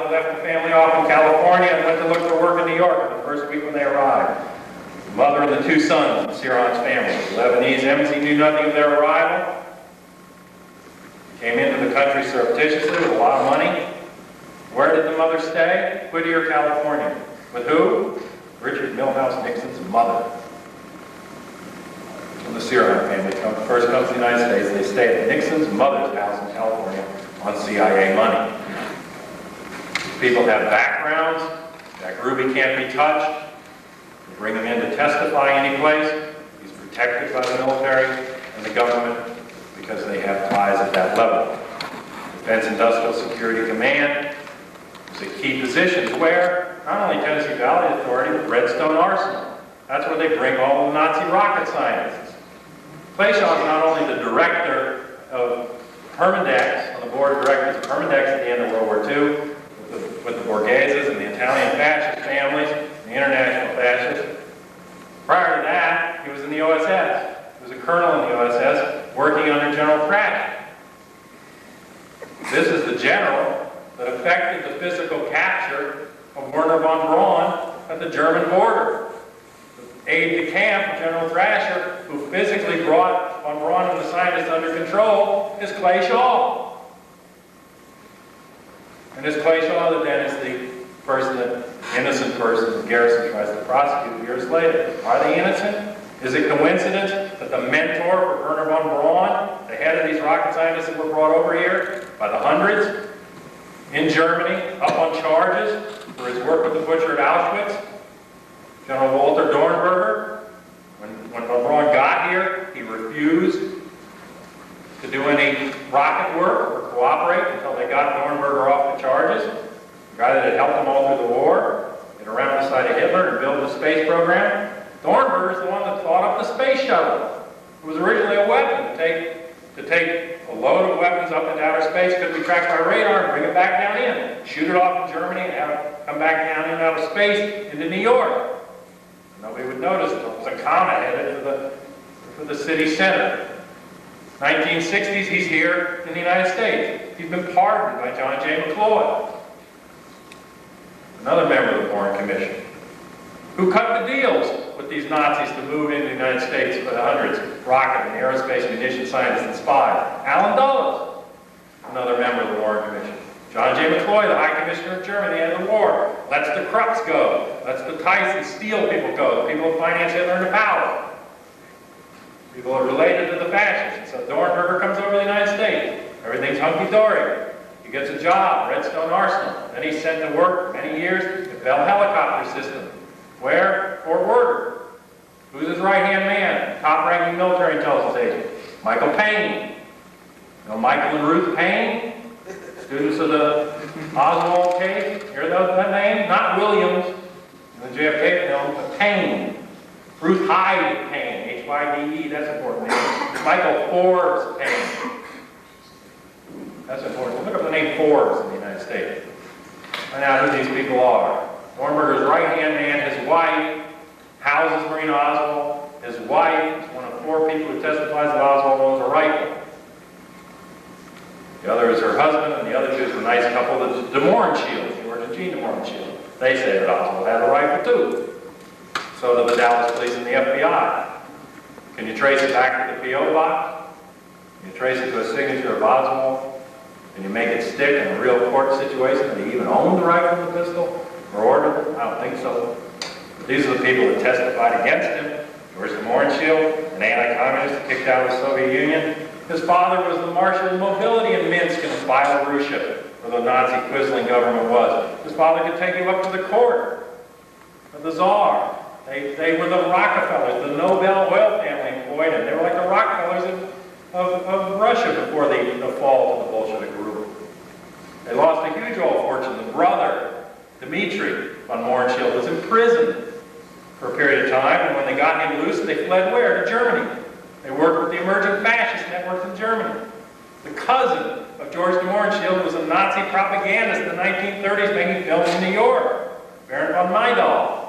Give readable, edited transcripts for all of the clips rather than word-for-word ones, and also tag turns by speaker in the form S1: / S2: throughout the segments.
S1: left the family off in California and went to look for work in New York the first week when they arrived. The mother and the two sons of Ciron's family. The Lebanese embassy knew nothing of their arrival. Came into the country surreptitiously with a lot of money. Where did the mother stay? Whittier, California. With who? Richard Milhouse Nixon's mother. When the Ciron family first comes to the United States, they stay at Nixon's mother's house in California on CIA money. People have backgrounds. Jack Ruby can't be touched. You bring him in to testify any place. He's protected by the military and the government because they have ties at that level. Defense Industrial Security Command is a key position where not only Tennessee Valley Authority, but Redstone Arsenal. That's where they bring all the Nazi rocket scientists. Crenshaw is not only the director of Hermandex, on the board of directors of Hermandex at the end of World War II, with the Borgheses and the Italian fascist families, and the international fascists. Prior to that, he was in the OSS. He was a colonel in the OSS, working under General Pratt. This is the general that effected the physical capture of Werner von Braun at the German border. The aide-de-camp, General Thrasher, who physically brought von Braun and the scientists under control, is Clay Shaw. And this Clay Shaw then is the person, that innocent person, that Garrison tries to prosecute years later. Are they innocent? Is it coincidence that the mentor for Werner von Braun, the head of these rocket scientists that were brought over here by the hundreds, in Germany, up on charges for his work with the butcher at Auschwitz, General Walter Dornberger, when von Braun got here, he refused to do any rocket work or cooperate until they got Dornberger off the charges. The guy that had helped them all through the war, get around the side of Hitler and build the space program. Dornberger is the one that thought up the space shuttle. It was originally a weapon to take a load of weapons up into outer space, could be tracked by radar and bring it back down in. Shoot it off in Germany and have it come back down in outer space into New York. Nobody would notice it. It was a comet headed for the city center. 1960s, he's here in the United States. He's been pardoned by John J. McCloy, another member of the Warren Commission, who cut the deals with these Nazis to move into the United States for the hundreds, rocket and aerospace munition scientists and spies. Alan Dulles, another member of the Warren Commission. John J. McCloy, the High Commissioner of Germany at the end of the war. Lets the Krupps go. Lets the Tyson Steel people go. The people who finance Hitler into power. People are related to the fascists. So Dornberger comes over to the United States. Everything's hunky-dory. He gets a job, Redstone Arsenal. Then he's sent to work for many years at Bell Helicopter System. Where? Fort Worth. Who's his right-hand man? Top-ranking military intelligence agent. Michael Payne. You know Michael and Ruth Payne? Students of the Oswald case. Hear that name? Not Williams in the JFK film, but Payne. Ruth Hyde Payne, H-Y-D-E, that's an important name. Michael Forbes Payne. That's important. Look up the name Forbes in the United States. Find out who these people are. Dornberger's right-hand man, his wife, houses Marina Oswald. His wife is one of 4 people who testifies that Oswald owns a rifle. The other is her husband, and the other 2 is a nice couple, the De Mohrenschilds, George and Jean De Mohrenschilds. They say that Oswald had a rifle too. So do the Dallas police and the FBI. Can you trace it back to the P.O. box? Can you trace it to a signature of Oswald? Can you make it stick in a real court situation that he even owned the rifle and the pistol? Or ordered it? I don't think so. But these are the people that testified against him. George De Mohrenschildt, an anti-communist kicked out of the Soviet Union. His father was the Marshal of Mobility in Minsk and Byelarussia, where the Nazi Quisling government was. His father could take you up to the court of the Tsar. They were the Rockefellers, the Nobel oil family employed him. They were like the Rockefellers of Russia before the fall of the Bolshevik group. They lost a huge oil fortune. The brother, Dmitri von Mohrenschildt, was imprisoned for a period of time, and when they got him loose, they fled where? To Germany. They worked with the emerging fascist networks in Germany. The cousin of George De Mohrenschildt was a Nazi propagandist in the 1930s making films in New York, Baron von Maydal.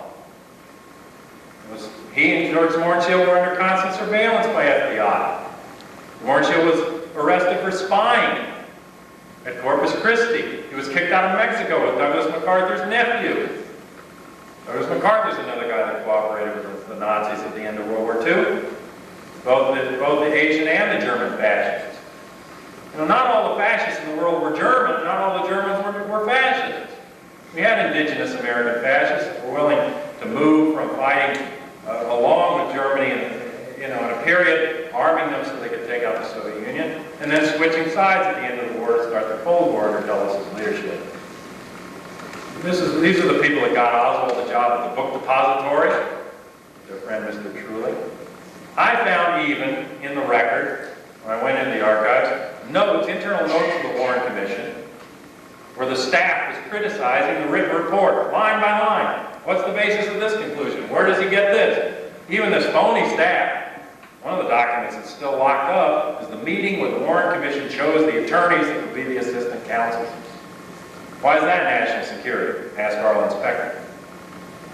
S1: He and George De Mohrenschildt were under constant surveillance by FBI. De Mohrenschildt was arrested for spying at Corpus Christi. He was kicked out of Mexico with Douglas MacArthur's nephew. Douglas MacArthur's another guy that cooperated with the Nazis at the end of World War II. Both the Asian and the German fascists. You know, not all the fascists in the world were German. Not all the Germans were fascists. We had indigenous American fascists that were willing to move from fighting along with Germany in a period, arming them so they could take out the Soviet Union, and then switching sides at the end of the war to start the Cold War under Dulles' leadership. These are the people that got Oswald the job at the book depository, their friend Mr. Truly. I found even in the record, when I went into the archives, internal notes of the Warren Commission, where the staff was criticizing the written report, line by line. What's the basis of this conclusion? Where does he get this? Even this phony staff. One of the documents that's still locked up is the meeting where the Warren Commission chose the attorneys that would be the assistant counsels. Why is that national security? Ask Arlen Specter.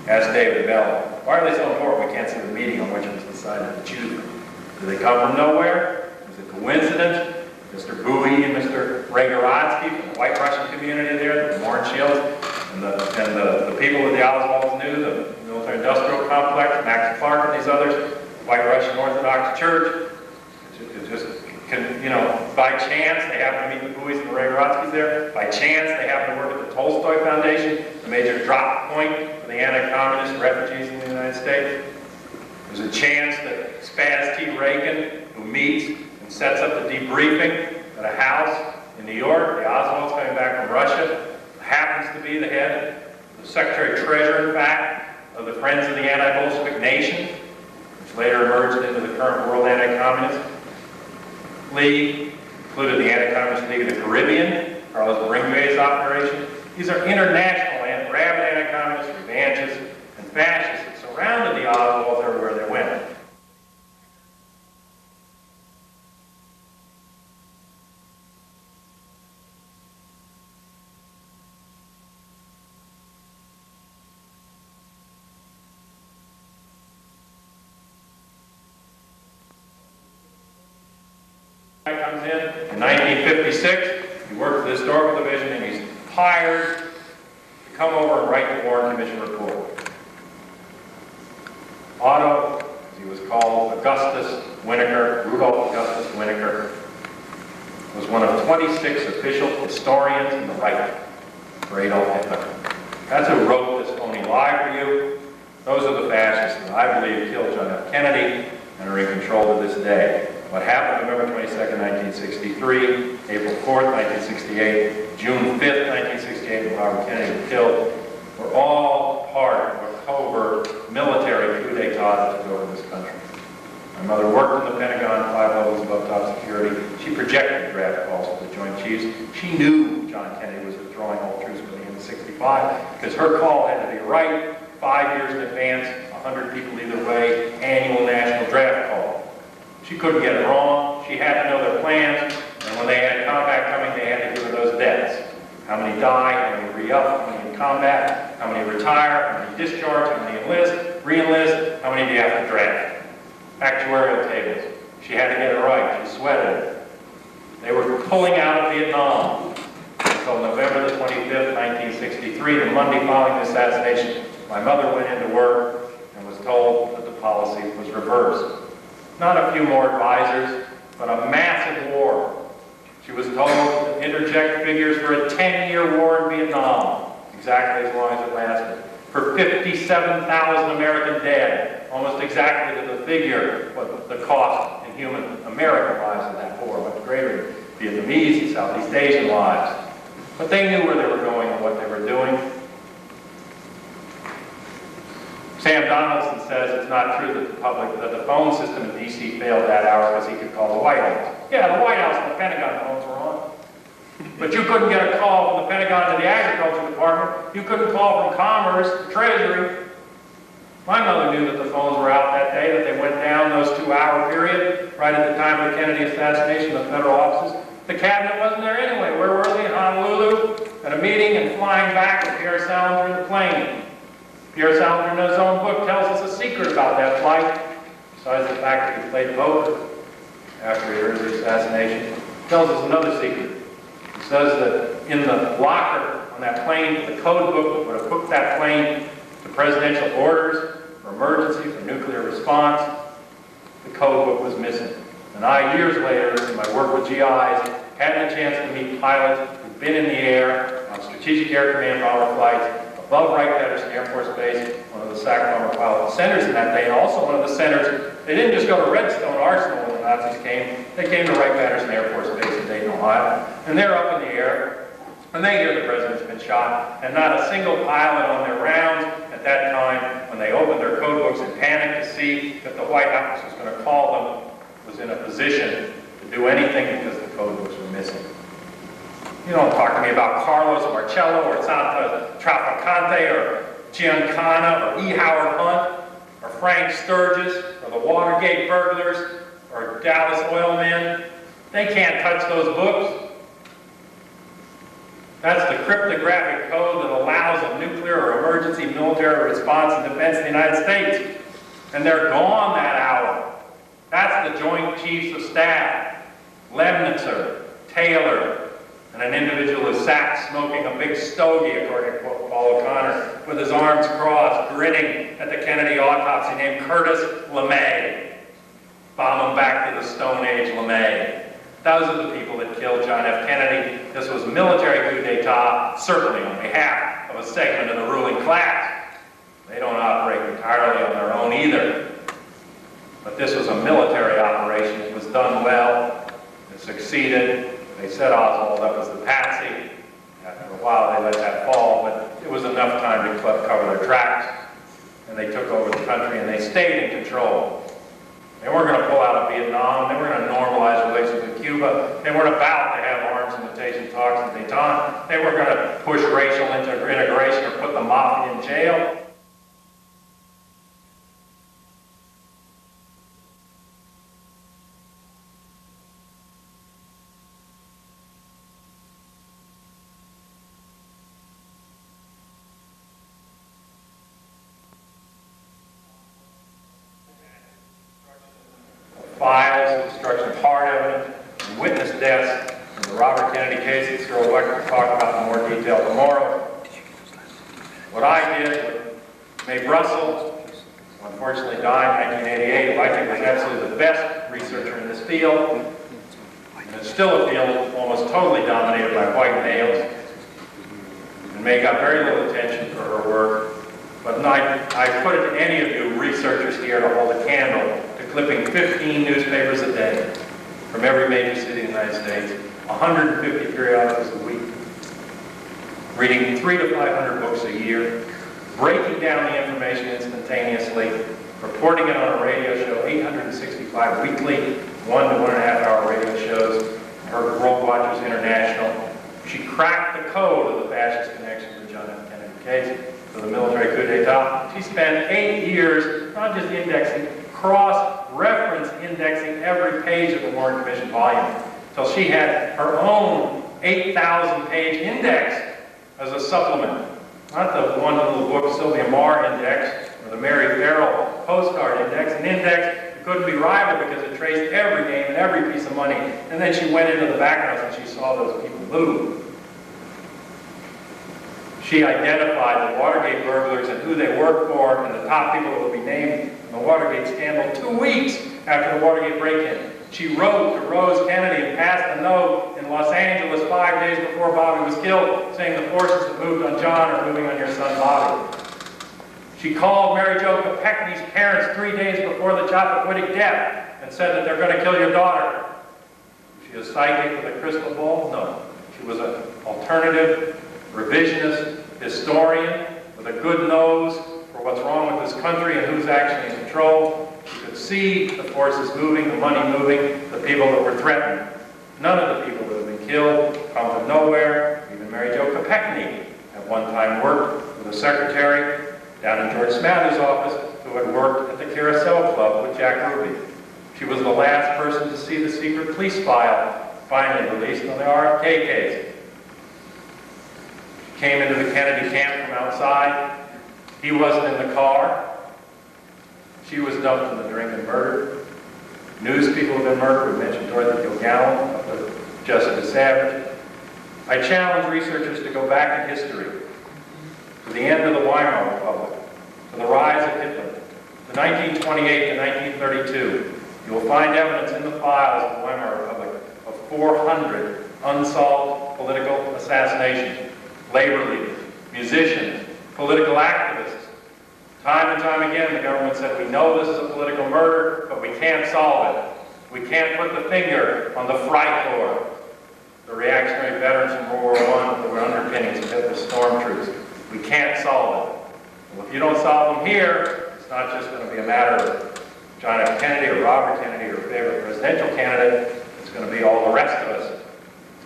S1: Ask David Bell. Why are they so important? We can't see the meeting on which it was decided to choose them. Do they come from nowhere? Is it coincidence? Mr. Bowie and Mr. Regoradsky from the White Russian community there, the Orange Shields, and the people that the Oswalds knew, the military-industrial complex, Max Clark and these others, White Russian Orthodox Church. By chance they happen to meet the Bowies and the Regoradskys there. By chance they happen to work at the Tolstoy Foundation, the major drop point for the anti-communist refugees in the United States. There's a chance that Spaz T. Reagan, who meets and sets up the debriefing at a house in New York, the Oswalds coming back from Russia, happens to be the head, the Secretary-Treasurer, in fact, of the Friends of the Anti-Bolshevik Nation, which later emerged into the current World Anti-Communist League, included the Anti-Communist League of the Caribbean, Carlos Ringway's operation. These are international and rabid anti-communist revanchists and fascists that surrounded the Oswalds everywhere they went. Comes in 1956, he worked for the Historical Division, and he's hired to come over and write the Warren Commission report. Otto, as he was called, Augustus Winokur, Rudolph Augustus Winokur, was one of 26 official historians in the right for Adolf Hitler. That's who wrote this phony lie for you. Those are the fascists that I believe killed John F. Kennedy and are in control to this day. What happened November 22nd, 1963, April 4th, 1968, June 5th, 1968, when Robert Kennedy was killed, were all part of a covert military coup d'etat that took over this country. My mother worked in the Pentagon, 5 levels above top security. She projected draft calls to the Joint Chiefs. She knew John Kennedy was withdrawing all troops by the end of '65 because her call had to be right 5 years in advance, 100 people either way, annual national draft call. She couldn't get it wrong. She had to know their plans, and when they had combat coming, they had to give her those deaths. How many die, how many re-up, how many in combat, how many retire, how many discharge, how many enlist, re-enlist, how many do you have to draft? Actuarial tables. She had to get it right. She sweated it. They were pulling out of Vietnam until November the 25th, 1963, the Monday following the assassination. My mother went into work and was told that the policy was reversed. Not a few more advisors, but a massive war. She was told to interject figures for a 10-year war in Vietnam, exactly as long as it lasted, for 57,000 American dead, almost exactly to the figure what the cost in human American lives of that war, much greater Vietnamese and Southeast Asian lives. But they knew where they were going and what they were doing. Sam Donaldson says it's not true that the phone system in D.C. failed that hour because he could call the White House. Yeah, the White House and the Pentagon phones were on. But you couldn't get a call from the Pentagon to the Agriculture Department. You couldn't call from Commerce to Treasury. My mother knew that the phones were out that day, that they went down those 2-hour period, right at the time of the Kennedy assassination, the federal offices. The cabinet wasn't there anyway. Where were they? In Honolulu, at a meeting and flying back with Pierre Salinger in the plane. Pierre Salinger in his own book tells us a secret about that flight, besides the fact that he played poker after he heard the assassination. Tells us another secret. He says that in the locker on that plane, the code book that would have hooked that plane to presidential orders for emergency, for nuclear response, the code book was missing. And I, years later, in my work with GIs, had the chance to meet pilots who'd been in the air on Strategic Air Command bomber flights above Wright-Patterson Air Force Base, one of the SAC bomber pilot centers in that day, and also one of the centers. They didn't just go to Redstone Arsenal when the Nazis came. They came to Wright-Patterson Air Force Base in Dayton, Ohio. And they're up in the air, and they hear the president's been shot, and not a single pilot on their rounds at that time, when they opened their code books in panic to see that the White House was going to call them, was in a position to do anything because the code books were missing. You don't talk to me about Carlos Marcello or Santa Traficante or Giancana or E. Howard Hunt or Frank Sturgis or the Watergate burglars or Dallas oil men. They can't touch those books. That's the cryptographic code that allows a nuclear or emergency military response and defense in the United States. And they're gone that hour. That's the Joint Chiefs of Staff, Lemnitzer, Taylor, and an individual who sat smoking a big stogie, according to Paul O'Connor, with his arms crossed, grinning at the Kennedy autopsy, named Curtis LeMay. Bomb him back to the Stone Age LeMay. Those are the people that killed John F. Kennedy. This was military coup d'etat, certainly on behalf of a segment of the ruling class. They don't operate entirely on their own either. But this was a military operation. It was done well. It succeeded. They set Oswald up as the patsy. After a while, they let that fall, but it was enough time to cover their tracks. And they took over the country, and they stayed in control. They weren't going to pull out of Vietnam. They weren't going to normalize relations with Cuba. They weren't about to have arms limitation talks in Dayton. They weren't going to push racial integration or put the mafia in jail. Files, destruction of hard evidence, and witness deaths in the Robert Kennedy case that Cyril Wecht will talk about in more detail tomorrow. What I did with Mae Brussel, who unfortunately died in 1988, who I think was absolutely the best researcher in this field, and it's still a field almost totally dominated by white males. And Mae got very little attention for her work, but I put it to any of you researchers here to hold a candle clipping 15 newspapers a day from every major city in the United States, 150 periodicals a week, reading 300 to 500 books a year, breaking down the information instantaneously, reporting it on a radio show, 865 weekly, 1 to 1.5 hour radio shows, her World Watchers International. She cracked the code of the fascist connection to the John F. Kennedy case, to the military coup d'etat. She spent 8 years, not just indexing, cross-reference indexing every page of the Warren Commission volume, till she had her own 8,000-page index as a supplement. Not the one little book, Sylvia Marr index, or the Mary Farrell postcard index, an index that couldn't be rivaled because it traced every name and every piece of money. And then she went into the backgrounds and she saw those people move. She identified the Watergate burglars and who they worked for and the top people that would be named in the Watergate scandal 2 weeks after the Watergate break-in. She wrote to Rose Kennedy and passed a note in Los Angeles 5 days before Bobby was killed, saying the forces that moved on John are moving on your son Bobby. She called Mary Jo Kopechne's parents 3 days before the Chappaquiddick death and said that they're going to kill your daughter. Was she a psychic with a crystal ball? No. She was an alternative, revisionist historian with a good nose for what's wrong with this country and who's actually in control. She could see the forces moving, the money moving, the people that were threatened. None of the people that have been killed come from nowhere. Even Mary Jo Kopechne at one time worked with a secretary down in George Smather's office who had worked at the Carousel Club with Jack Ruby. She was the last person to see the secret police file finally released on the RFK case. Came into the Kennedy camp from outside. He wasn't in the car. She was dumped in the drink and murdered. News people have been murdered. We mentioned Dorothy Kilgallen, up with Jessica Savage. I challenge researchers to go back in history, to the end of the Weimar Republic, to the rise of Hitler, to 1928 to 1932. You will find evidence in the files of the Weimar Republic of 400 unsolved political assassinations, labor leaders, musicians, political activists. Time and time again, the government said, we know this is a political murder, but we can't solve it. We can't put the finger on the Freikorps, the reactionary veterans from World War I that were underpinnings of Hitler's storm troops. We can't solve it. Well, if you don't solve them here, it's not just going to be a matter of John F. Kennedy or Robert Kennedy or a favorite presidential candidate. It's going to be all the rest of us.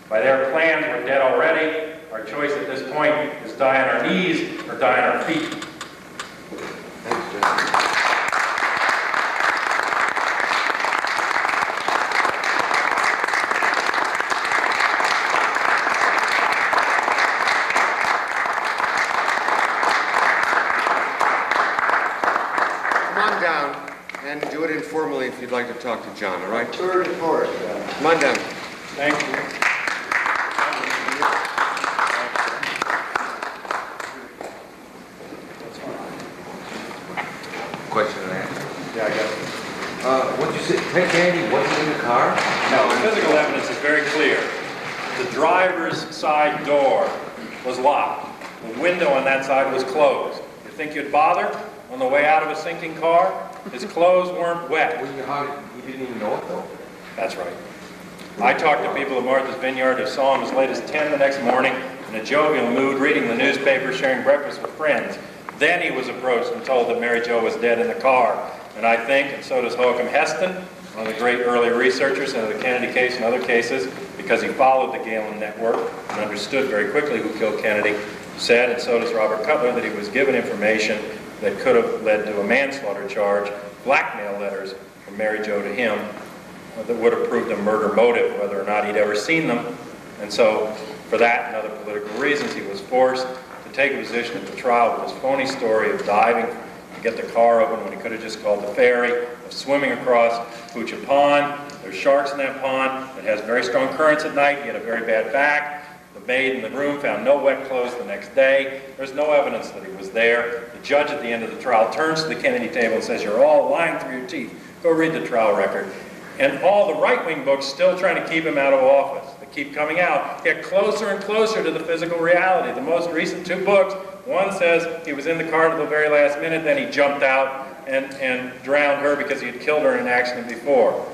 S1: By their plans, we're dead already. Our choice at this point is die on our knees or die on our feet.
S2: Thanks, John. And do it informally if you'd like to talk to John, all right?
S3: Tour de force.
S2: Come on down.
S1: Thank you.
S2: Question and answer.
S1: Yeah, I guess.
S2: What'd you say? Hey, Andy, wasn't in the car?
S1: No, the physical evidence is very clear. The driver's side door was locked. The window on that side was closed. You think you'd bother on the way out of a sinking car? His clothes weren't wet.
S2: Well, you didn't even know it, though?
S1: That's right. I talked to people at Martha's Vineyard who saw him as late as 10 the next morning in a jovial mood, reading the newspaper, sharing breakfast with friends. Then he was approached and told that Mary Jo was dead in the car. And I think, and so does Hokum Heston, one of the great early researchers into the Kennedy case and other cases, because he followed the Galen network and understood very quickly who killed Kennedy, said, and so does Robert Cutler, that he was given information that could have led to a manslaughter charge, blackmail letters from Mary Jo to him that would have proved a murder motive, whether or not he'd ever seen them. And so, for that and other political reasons, he was forced to take a position at the trial with this phony story of diving to get the car open when he could have just called the ferry, of swimming across Pucha Pond. There's sharks in that pond. It has very strong currents at night. He had a very bad back. The maid in the room found no wet clothes the next day. There's no evidence that he was there. The judge at the end of the trial turns to the Kennedy table and says, you're all lying through your teeth. Go read the trial record. And all the right-wing books still trying to keep him out of office. They keep coming out, get closer and closer to the physical reality. The most recent two books, one says he was in the car to the very last minute, then he jumped out and drowned her because he had killed her in an accident before.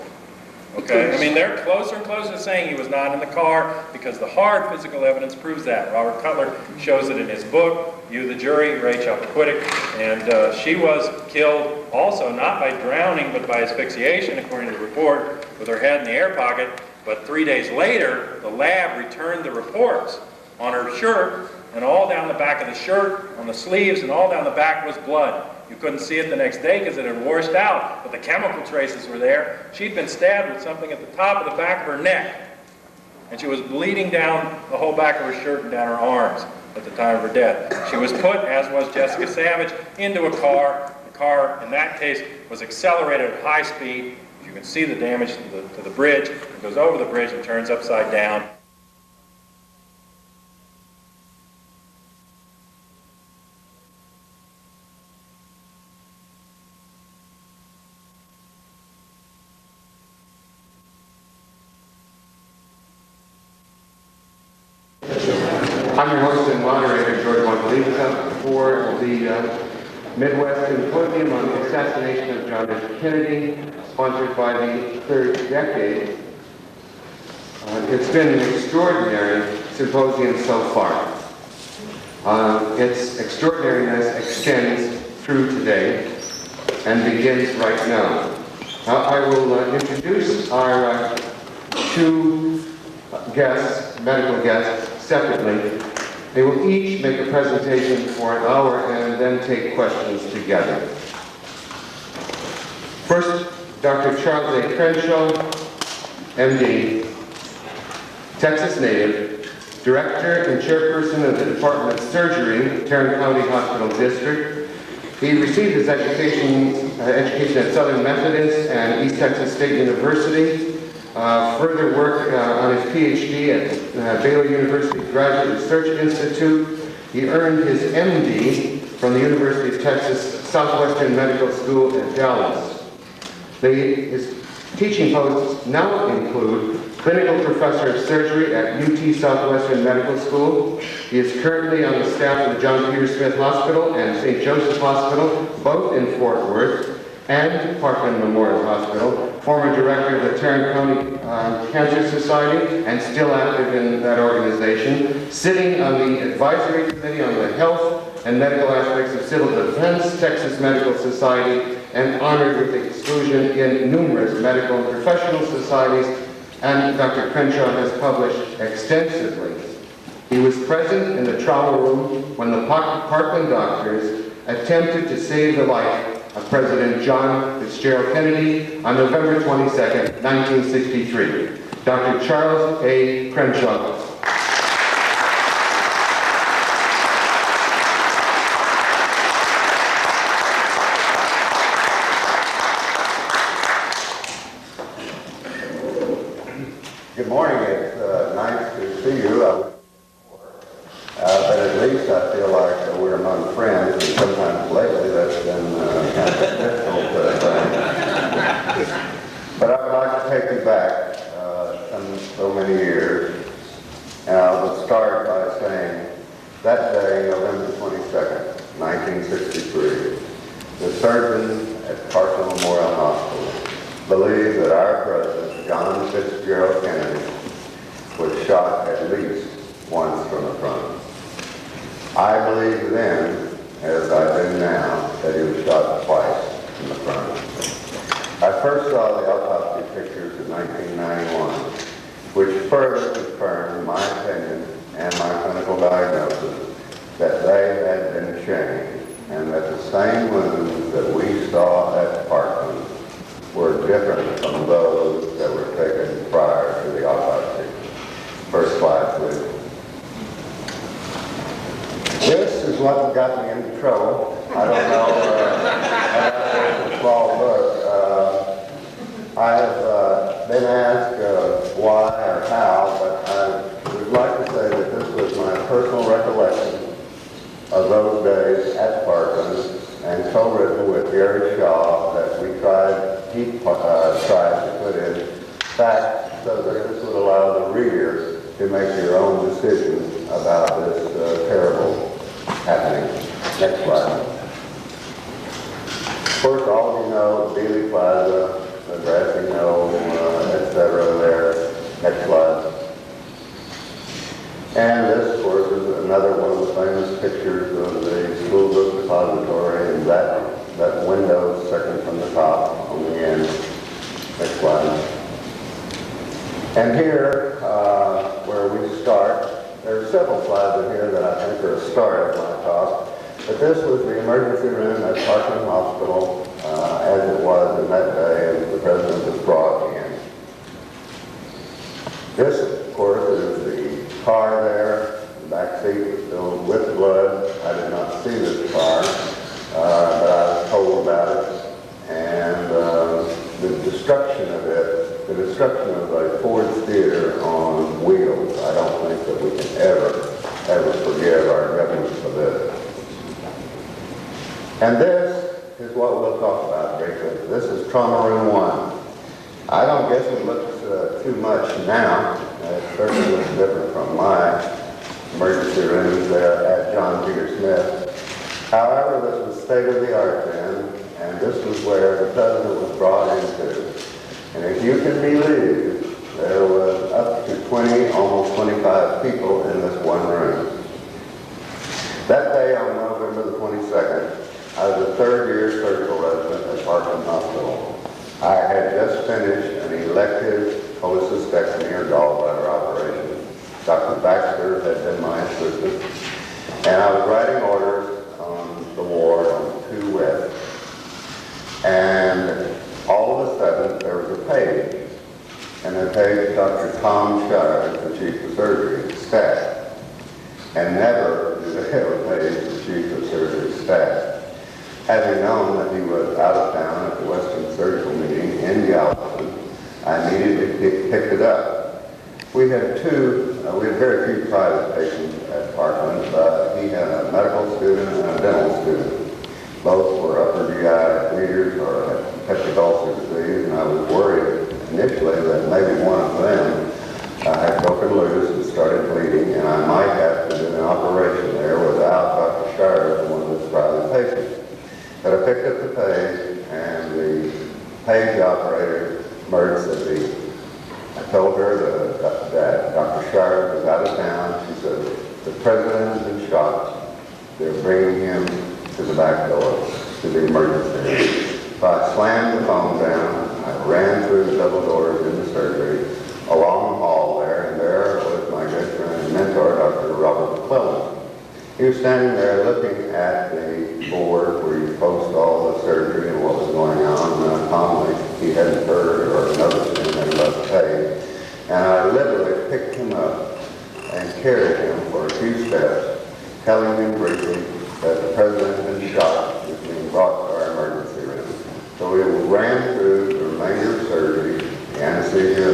S1: Okay, I mean, they're closer and closer to saying he was not in the car because the hard physical evidence proves that. Robert Cutler shows it in his book, You the Jury, Ray Chappaquiddick, and she was killed also not by drowning but by asphyxiation, according to the report, with her head in the air pocket. But 3 days later, the lab returned the reports on her shirt, and all down the back of the shirt, on the sleeves, and all down the back was blood. You couldn't see it the next day because it had washed out, but the chemical traces were there. She'd been stabbed with something at the top of the back of her neck, and she was bleeding down the whole back of her shirt and down her arms at the time of her death. She was put, as was Jessica Savage, into a car. The car, in that case, was accelerated at high speed. You can see the damage to the bridge. It goes over the bridge and turns upside down.
S4: I'm your host and moderator, George Envica, for the Midwest Symposium on the Assassination of John F. Kennedy, sponsored by the third decade. It's been an extraordinary symposium so far. Its extraordinariness extends through today and begins right now. I will introduce our two guests, medical guests, separately. They will each make a presentation for an hour and then take questions together. First, Dr. Charles A. Crenshaw, MD, Texas native, Director and Chairperson of the Department of Surgery, Tarrant County Hospital District. He received his education at Southern Methodist and East Texas State University, further work on his PhD at Baylor University Graduate Research Institute. He earned his MD from the University of Texas Southwestern Medical School at Dallas. His teaching posts now include Clinical Professor of Surgery at UT Southwestern Medical School. He is currently on the staff of the John Peter Smith Hospital and St. Joseph Hospital, both in Fort Worth, and Parkland Memorial Hospital, former director of the Tarrant County Cancer Society, and still active in that organization, sitting on the Advisory Committee on the Health and Medical Aspects of Civil Defense, Texas Medical Society, and honored with exclusion in numerous medical and professional societies, and Dr. Crenshaw has published extensively. He was present in the trauma room when the Parkland doctors attempted to save the life of President John Fitzgerald Kennedy on November 22nd, 1963. Dr. Charles A. Crenshaw.
S3: Good morning. It's nice to see you. But at least I feel like we're among friends, and sometimes lately that's been kind of difficult. But I would like to take you back so many years, and I would start by saying that day, November 22nd, 1963, the surgeons at Parkland Memorial Hospital believed that our president, John Fitzgerald Kennedy, was shot at least once from the front. I believed then, as I do now, that he was shot twice in the front. I first saw the autopsy pictures in 1991, which further confirmed my opinion and my clinical diagnosis that they had been shamed, and that the same wounds that we saw at Parkland were different from those that were taken prior to the autopsy. First slide, please. This is what got me into trouble. I don't know, it's a small book. I have been asked why or how, but I would like to say that this was my personal recollection of those days at Parkland, and co-written with Gary Shaw, that he tried to put in facts so that this would allow the reader to make their own decisions about this terrible happening. Next slide. Of course, all of you know Dealey Plaza, the grassy knoll, etc. there. Next slide. And this, of course, is another one of the famous pictures of the school book depository, and that window second from the top on the end. Next slide. And here, where we start, there are several slides in here that I think are a start of my talk, but this was the emergency room at Parkland Hospital as it was in that day as the president was brought in. This, of course, is the car there. The back seat was filled with blood. I did not see this car, but I was told about it. And the destruction of it, the destruction of a Ford Theater on wheels, I don't think that we can ever forgive our government for this. And this is what we'll talk about briefly. This is Trauma Room 1. I don't guess it looks too much now. It certainly looks different from my emergency rooms there at John Peter Smith. However, this was state-of-the-art then, and this was where the president was brought into. And if you can believe, there was up to 20, almost 25 people in this one room. That day on November the 22nd, I was a third-year surgical resident at Parkland Hospital. I had just finished an elective cholecystectomy or gallbladder operation. Dr. Baxter had been my assistant, and I was writing orders on the ward on 2 West. And all of a sudden, there was a page, and the page Dr. Tom Shire, the chief of surgery staff, and never did they have a page the chief of surgery staff. Having known that he was out of town at the Western Surgical meeting in Galveston, I immediately picked it up. We had very few private patients at Parkland, but he had a medical student and a dental student. Both were upper GI bleeders or had peptic ulcer disease, and I was worried initially that maybe one of them had broken loose and started bleeding, and I might have to do an operation there without Dr. Shire, one of his private patients. But I picked up the page, and the page operator emerged at the I told her that Dr. Shire was out of town. She said, the president has been shot. They're bringing him to the back door, to the emergency room. So I slammed the phone down. I ran through the double doors into surgery, along the hall there, and there was my good friend and mentor, Dr. Robert McClellan. He was standing there looking at the board where you post all the surgery and what was going on, and calmly, he hadn't heard or noticed anything about the page. And I literally picked him up and carried him for a few steps, telling him briefly that the president had been shot, was being brought to our emergency room. So we ran through the remainder of surgery, the anesthesia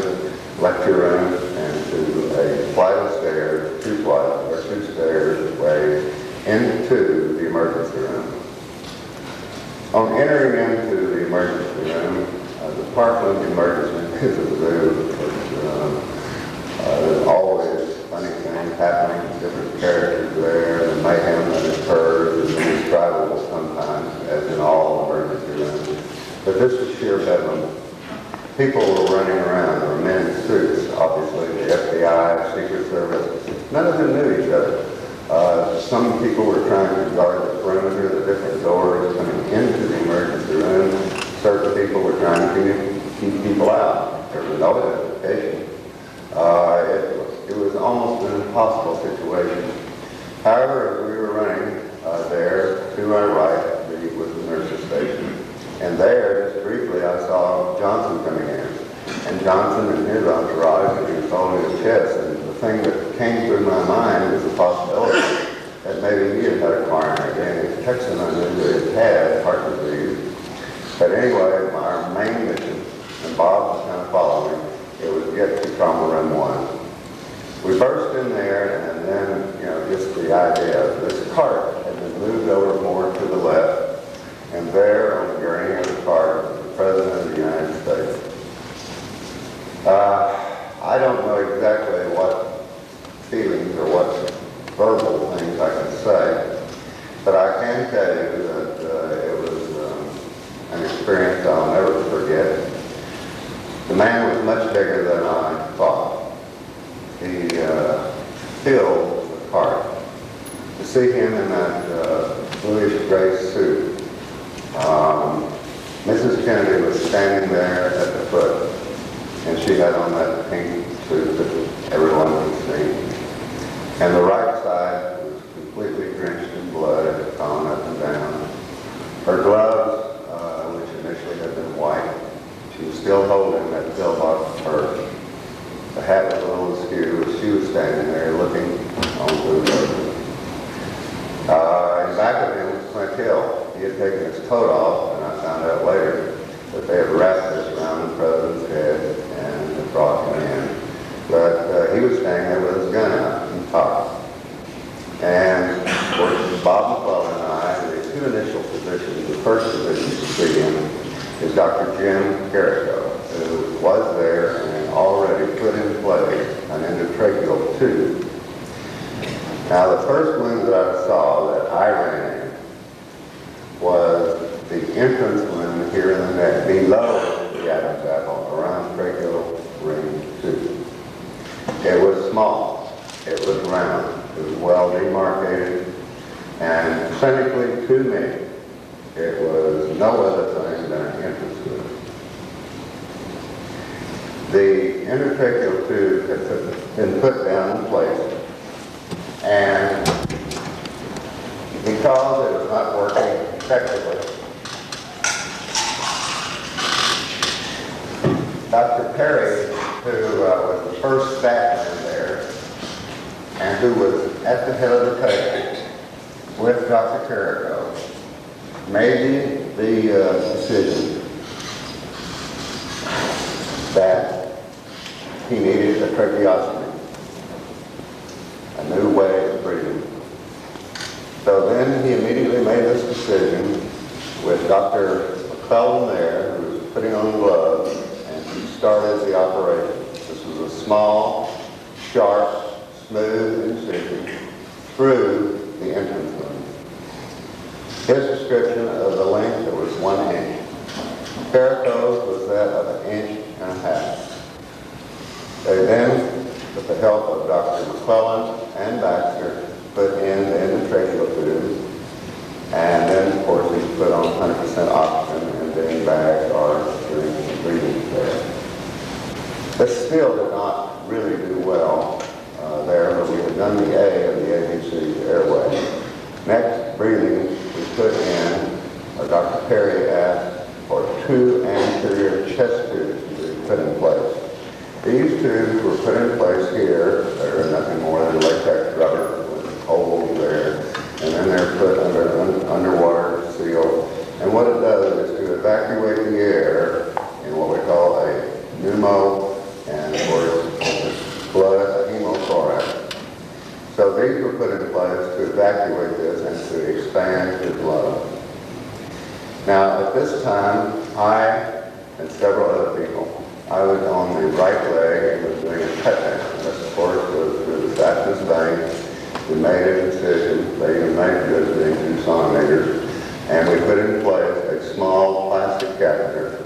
S3: lecture room, and to a flight of stairs, two stairs away into the emergency room. On entering into the emergency room, the Parkland emergency room is a zoo. There's always funny things happening, different characters there, the mayhem that occurs is indescribable sometimes, as in all emergency rooms. But this was sheer bedlam. People were running around. There were men in suits, obviously, the FBI, Secret Service. None of them knew each other. Some people were trying to guard the perimeter, the different doors coming into the emergency room. Certain people were trying to keep people out. There was no identification. It was almost an impossible situation. However, as we were running there, to our right, was the nurse's station. And there, just briefly, I saw Johnson coming in. And Johnson and his entourage, and he was holding his chest. And the thing that came through my mind was the possibility that maybe he had had a coronary damage. Texan, I knew that he had heart disease. But anyway, our main mission, and Bob was kind of following, it was to get to trauma room 1. We burst in there, and then, just the idea of this cart had been moved over more to the left. And there, on the gurney of the cart, was the President of the United States. I don't know exactly what feelings or what verbal things I can say, but I can tell you that it was an experience I'll never forget. The man was much bigger than I thought. He filled the cart. To see him in that bluish gray suit, Mrs. Kennedy was standing there at the foot, and she had on that pink suit that everyone could see. And the right side was completely drenched in blood. It had gone up and down. Her gloves, which initially had been white, she was still holding that pillbox purse. The hat was a little askew as she was standing there looking onto the road. In back of him was Clint Hill. He had taken his coat off, and I found out later that they had wrapped this around the president's head and had brought him in. But he was standing there with his gun out and talking. And of course, Bob McClellan and I, the two initial physicians, the first physician to see him is Dr. Jim Carrico, who was there and already put in place an endotracheal tube. Now, the first wound that I saw that I ran in was the entrance wound here in the neck, below the Adam's apple, around tracheal ring 2. It was small, it was round, it was well demarcated, and clinically to me, it was no other thing than an entrance wound. The endotracheal tube had been put down in place, and because it was not working effectively, Dr. Perry, who was the first staff man there, and who was at the head of the table with Dr. Carrico, made the decision that he needed a tracheostomy, a new way of breathing. So then he immediately made this decision with Dr. McClellan there, who was putting on gloves, and he started the operation. This was a small, sharp, smooth incision through the entrance wound. His description of the length, it was 1 inch. Perico's was that of 1.5 inches. They then, with the help of Dr. McClellan and Baxter, put in the endotracheal tube, and then, of course, he put on 100% oxygen and being bags are doing some breathing there. This still did not really do well there, but we had done the A of the ABC airway. Next, breathing, we put in, Dr. Perry asked for 2 anterior chest tubes to be put in place. These tubes were put in place here. They're nothing more than latex rubber with holes there, and then they're put under underwater seal. And what it does is to evacuate the air in what we call a pneumo, and of course, blood, a hemothorax. So these were put in place to evacuate this and to expand his lungs. Now, at this time, I and several other people, I was on the right leg and was doing a cut down. This, of course, was through the saphenous vein. We made a incision. They even made good being 2 centimeters. And we put in place a small plastic catheter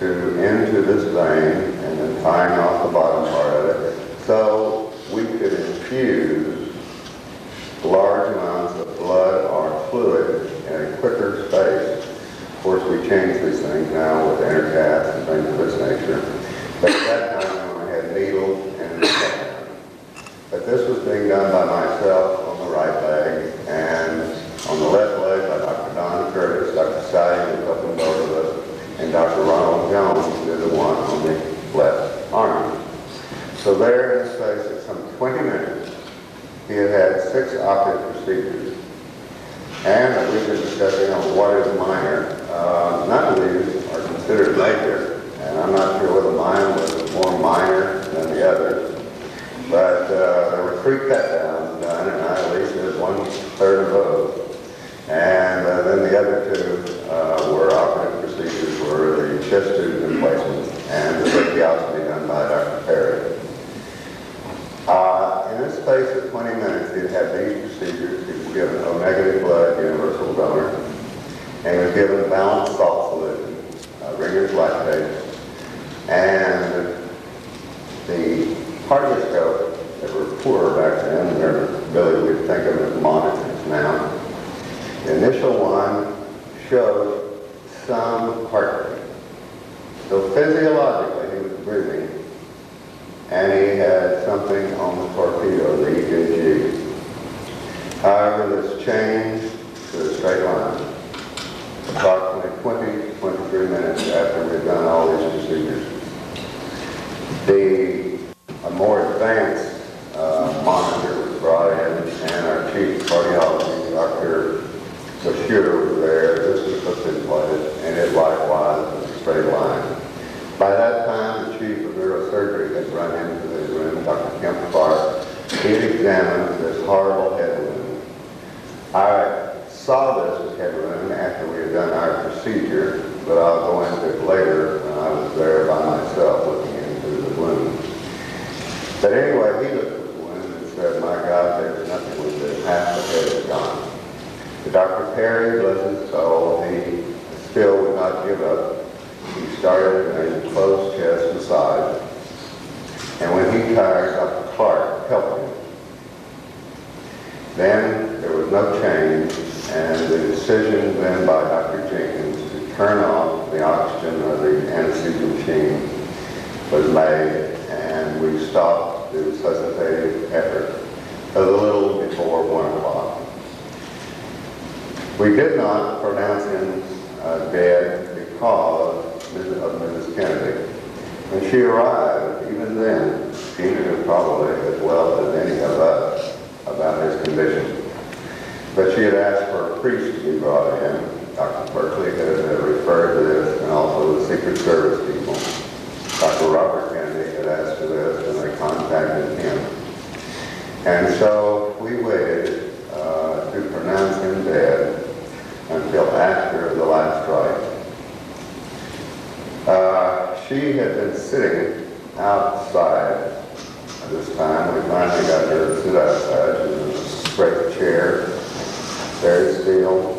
S3: into this vein and then tying off the bottom part of it so we could infuse large amounts of blood or fluid in a quicker space. Of course, we changed these things now with intercasts and things of this nature. But at that time, we only had needles and cut. But this was being done by myself on the right leg, and on the left leg by Dr. Don Curtis, Dr. Sally, who was up in both of us, and Dr. Ronald Jones did the one on the left arm. So there in the space of some 20 minutes, he had 6 operative procedures. And we've been discussing on what is minor. None of these are considered major, and I'm not sure whether mine was more minor than the others. But there were 3 cut-downs done, and I at least did 1/3 of those. And then the other 2 were operative procedures, were the chest tube replacement and the tracheostomy done by Dr. Perry. In this space of 20 minutes, he'd had these procedures. He was given O-negative blood, universal donor, and he was given balanced salt solution, Ringer's lactate, and the cardioscope. They were poor back then. They're really, we think of them as monitors now. The initial one showed some heart rate. So physiologically, he was breathing, and he had something on the torpedo, the EKG. However, this changed to a straight line. Approximately 23 minutes after we'd done all these procedures. A more advanced monitor was brought in, and our chief cardiologist, Dr. Bashir, was there. This was put in place, and it likewise was a straight line. By that time, the chief of neurosurgery had run into the room, Dr. Kemp Clark. He had examined this horrible head wound. I saw this head wound after we had done our procedure, but I'll go into it later when I was there by myself looking into the wound. But anyway, he looked at the wound and said, "My God, there's nothing with this. Half the head is gone." But Dr. Perry, bless his soul, he still would not give up. He started a closed chest massage, and when he tired, Dr. Clark helped him. Then there was no change, and the decision then by Dr. Jenkins to turn off the oxygen or the anesthesia machine was made, and we stopped the resuscitative effort a little before 1 o'clock. We did not pronounce him dead because of Mrs. Kennedy. When she arrived, even then, she knew probably as well as any of us about his condition. But she had asked for a priest to be brought in. Dr. Berkeley had referred to this, and also the Secret Service people. Dr. Robert Kennedy had asked for this, and they contacted him. And so we waited to pronounce him dead until after the last rite. She had been sitting outside at this time. We finally got her to sit outside. She was in a great chair, very still.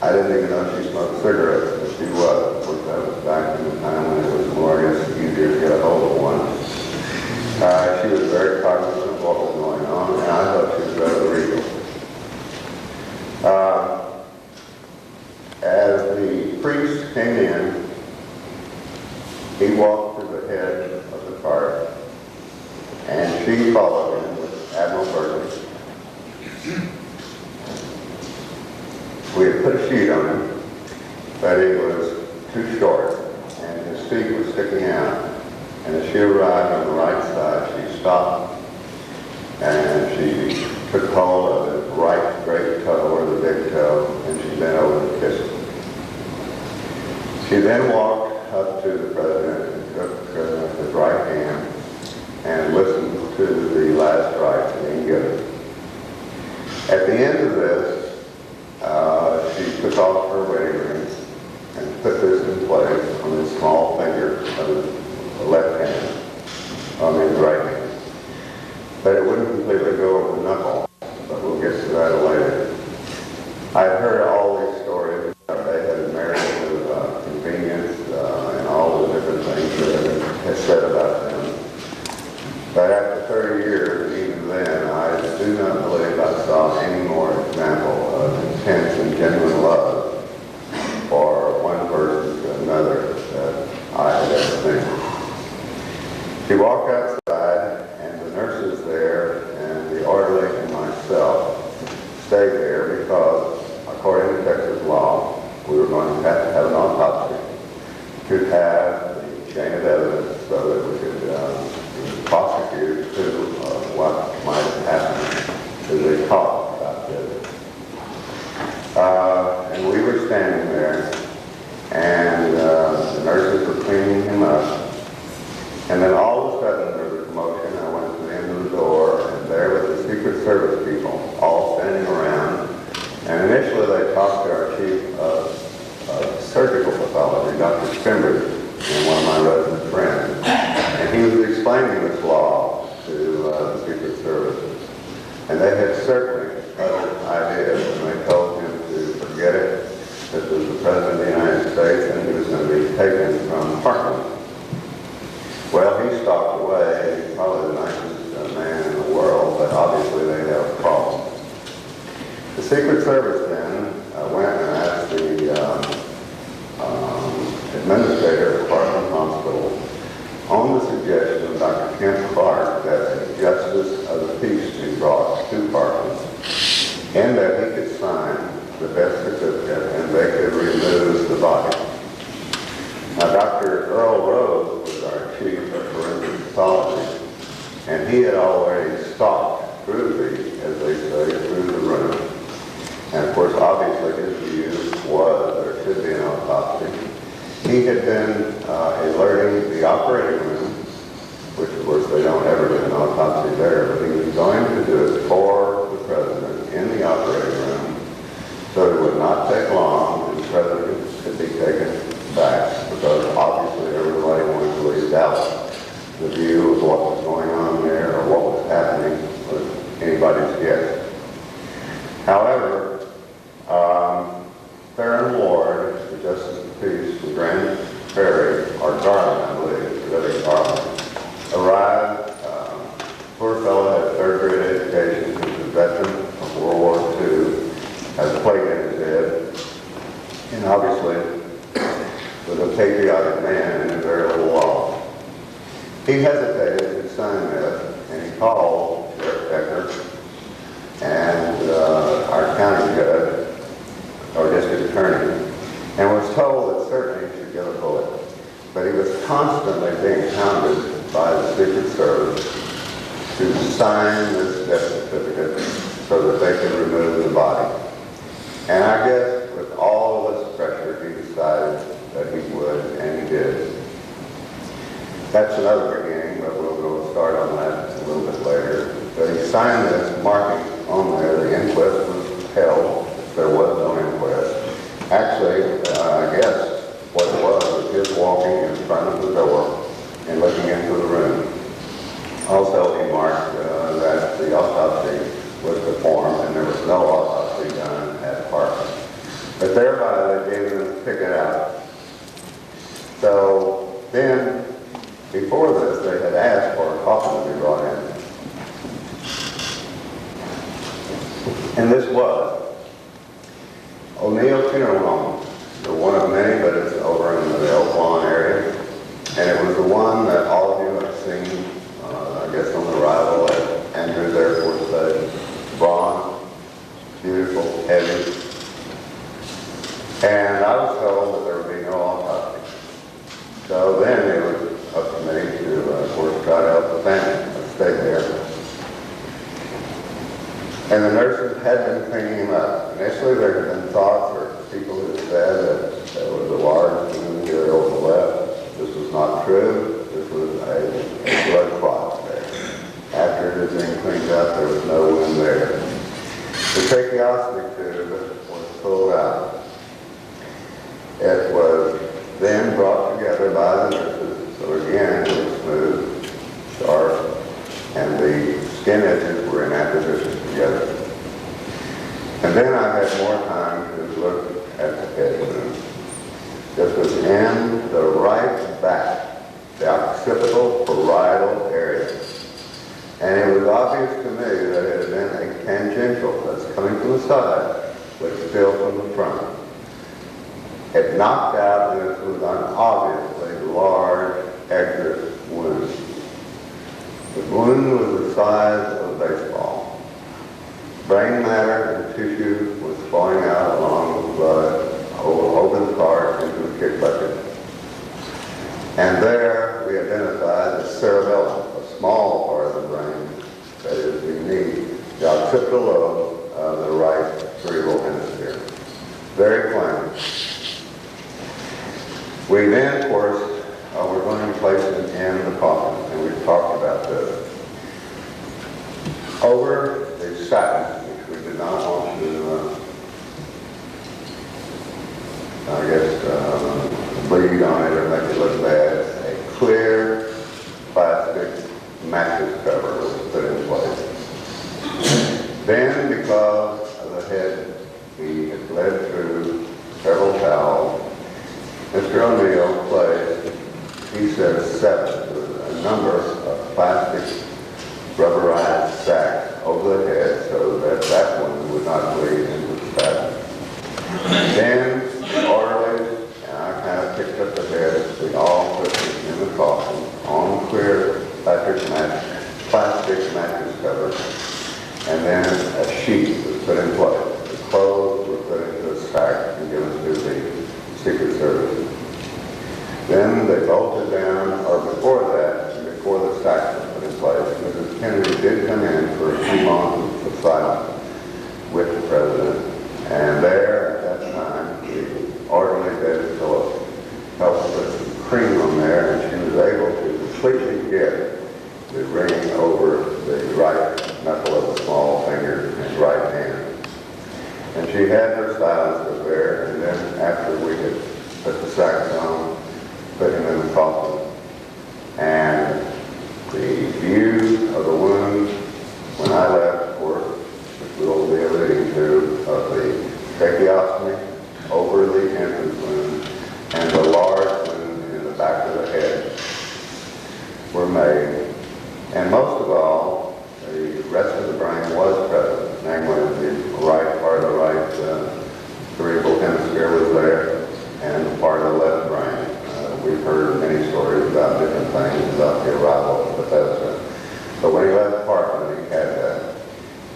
S3: I didn't even know she smoked cigarettes, but she was. Of course, that was back in the time when it was more, I guess, easier to get a hold of one. She was very cognizant of what was going on, and I thought she was rather regal. As the priest came in, he walked to the head of the cart, and she followed him with admirability. We had put a sheet on him, but it was too short, and his feet were sticking out. And as she arrived on the right side, she stopped, and she took hold of his right great toe, or the big toe, and she bent over to kiss him. She then walked up to the president and took his right hand and listened to the last rites being given. At the end of this, she took off her wedding ring and put this in place on his small finger of his left hand, on his right hand. But it wouldn't completely go over the knuckle, but we'll get to that later. I've heard all these stories. They had married with convenience and all the different things that had said about them. But after 30 years, even then, I do not believe I saw any more example of intense and genuine love for one person to another that I had ever seen. She walked outside, and the nurses there and the orderly and myself stayed there because, according to Texas law, we were going to have an autopsy to have the chain of evidence so that we could prosecute to what might happen to the cause about this. And we were standing there, and the nurses were cleaning him up. And then all of a sudden there was a commotion. I went to the end of the door, and there were the Secret Service people all standing around. And initially they talked to our chief of surgical pathology, Dr. Spimbers, and one of my resident friends. And he was explaining this law to the Secret Service. And they had certainly other ideas, and they told him to forget it. This was the President of the United States, and he was going to be taken from Parkland. Well, he stalked away. He's probably the nicest man in the world, but obviously they have a problem. The Secret Service then went and asked the administrator of Parkland Hospital, on the suggestion of Dr. Kent Clark, that a justice of the peace be brought to Parkland, and that he could sign the death certificate and they could remove the body. Now, Dr. Earl Rose was our chief of forensic pathology, and he had already stalked through the, as they say, through the room. And of course, obviously his view was there should be an autopsy. He had been alerting the operating room, which of course they don't ever do an autopsy there, but he was going to do it for the president in the operating room, so it would not take long and the president could be taken back, because obviously everybody wanted to leave out the view of what was going on there or what was happening with anybody's guess. However, Theron Ward, the Justice of the Peace from Grand Prairie, or Garland, I believe, it's really Garland, arrived. Poor fellow had a third-grade education. He was a veteran of World War II, has a plate in his head, and obviously was a patriotic man and knew very little law. He hesitated to sign this, and he called Sheriff Becker and our county judge, or district attorney, and was told that certainly he should get a bullet. But he was constantly being hounded by the Secret Service to sign this death certificate so that they could remove the body. And I guess with all this pressure, he decided that he would, and he did. That's another beginning, but we'll go start on that a little bit later. But he signed this marking on there. The inquest was held. There was no inquest. Actually, I guess what it was his walking in front of the door and looking into the room. Also, he marked that the autopsy was performed and there was no autopsy done at Parkland. But thereby they gave him a ticket out. So then, before this, they had asked for a coffin to be brought in. And this was O'Neill Funeral Home, the one of many, but it's over in the Elk Lawn area. And it was the one that all of you have seen, I guess on the arrival at Andrews Air Force Station. Bronze, beautiful, heavy. And I was told that there would be no autopsy. So then it was up to me to, of course, try to help the family. I stayed there. And the nurses had been cleaning him up. Initially there had been thoughts or people who said that there was a large wound here over the left. This was not true. This was a blood clot there. After it had been cleaned up, there was no wound there. The tracheostomy tube was pulled out. It was then brought together by the nurses. So again, it was smooth, sharp, and the skin edges were in apposition together. And then I had more time to look at the head wound. This was in the right back, the occipital parietal area. And it was obvious to me that it had been a tangential that's coming from the side, but still from the front. It knocked out, and it was an obviously large exit wound. The wound was the size of a baseball. Brain matter and tissue was flowing out along with blood over the part into the kick bucket. And there we identified the cerebellum, a small part of the brain that is beneath the occipital lobe of the right cerebral hemisphere. Very plain. We then, of course, we're going to place him in the coffin, and we've talked about this. Over the satin, which we did not want to, bleed on it or make it look bad, a clear plastic mattress cover was put in place. Then, because of the head, he had bled through several towels, Mr. O'Neill placed, he said 7, a number of plastic rubberized sacks over the head so that that one would not bleed into the satin. Then the orderlies, and I kind of picked up the head, we all put it in the coffin on clear plastic mattress cover, and then a sheet was put in place. The clothes were put into a sack and given to the Secret Service. Then they bolted down, or before that, before the sack was put in place, Mrs. Kennedy did come in for a few moments of silence with the President. And there, at that time, the orderly David Phillips helped put some cream on there, and she was able to completely get the ring over the right knuckle of the small finger and right hand. And she had her silencer there, and then after we had put the sacks on, put him in the coffin, and the view of the wound, when I left, of course, which we'll be alluding to, of the tracheostomy over the entrance wound and the large wound in the back of the head were made. And most of all, the rest of the brain was present, namely the right part of the right cerebral hemisphere was there, and the part of the left brain. We've heard many stories about different things about the arrival of Bethesda. But when he left Parkland, he had that.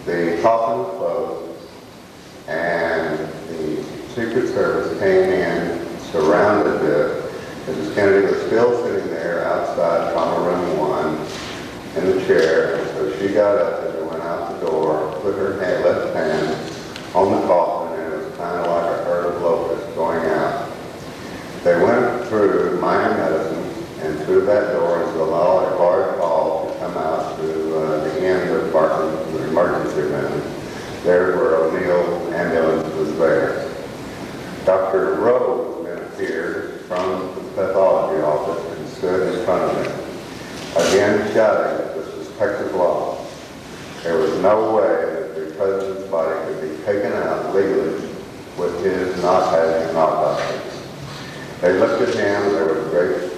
S3: The coffin was closed, and the Secret Service came in, surrounded it. Mrs. Kennedy was still sitting there outside Trauma Room 1 in the chair, and so she got up and went out the door, put her left hand on the coffin, and it was kind of like a herd of locusts going out. They went through minor medicine and through that door and was there. Dr. Rose then appeared from the pathology office and stood in front of me, again shouting that this was Texas law. There was no way that the president's body could be taken out legally with his not having an autopsy. They looked at him, there was a great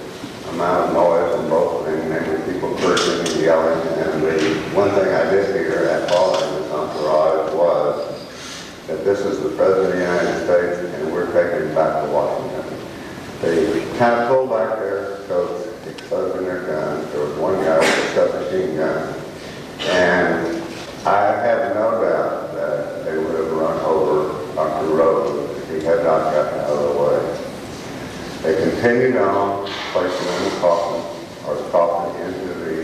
S3: amount of noise on both things, namely people cursing and yelling, and the one thing I did hear at following this entourage was that this is the President of the United States and we're taking him back to Washington. They kind of pulled back their coats, exposing their guns. There was one guy with a submachine gun, and I have no doubt that they would have run over Dr. Rose if he had not gotten out of the way. They continued on, placed him in the coffin, or the coffin into the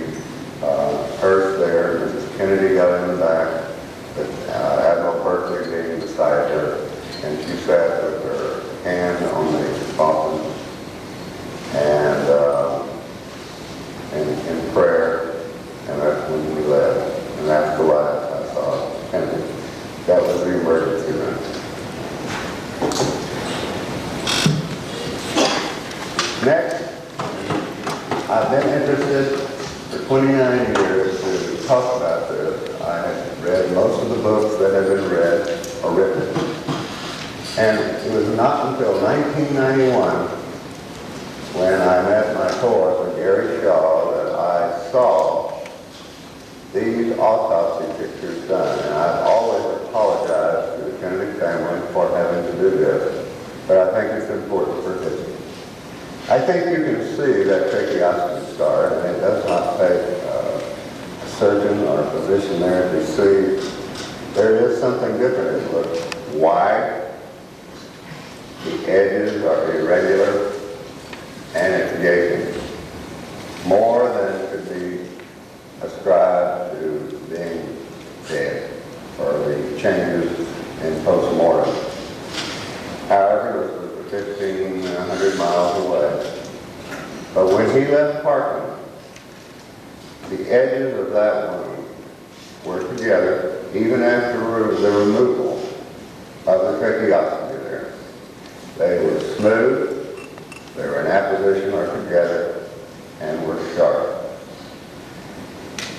S3: earth there. Mrs. Kennedy got in the back, with Admiral Berkeley being beside her, and she sat with her hand on the coffin and in prayer, and that's when we left. And that's the last I saw of Kennedy. That was the emergency room. Next, I've been interested for 29 years to talk about this. I have read most of the books that have been read or written. And it was not until 1991 when I met my co-author, Gary Shaw, that I saw these autopsy pictures done. And I've always apologized to the Kennedy family for having to do this, but I think it's important for history. I think you can see that tracheostomy scar, and it does not take a surgeon or a physician there to see there is something different. It looks wide, the edges are irregular, and it's gaping. More than could be ascribed to being dead or the changes in post-mortem. However, this was 1,500 miles away. But when he left Parkland, the edges of that wound were together, even after the removal of the tracheostomy there. They were smooth, they were in apposition or together, and were sharp.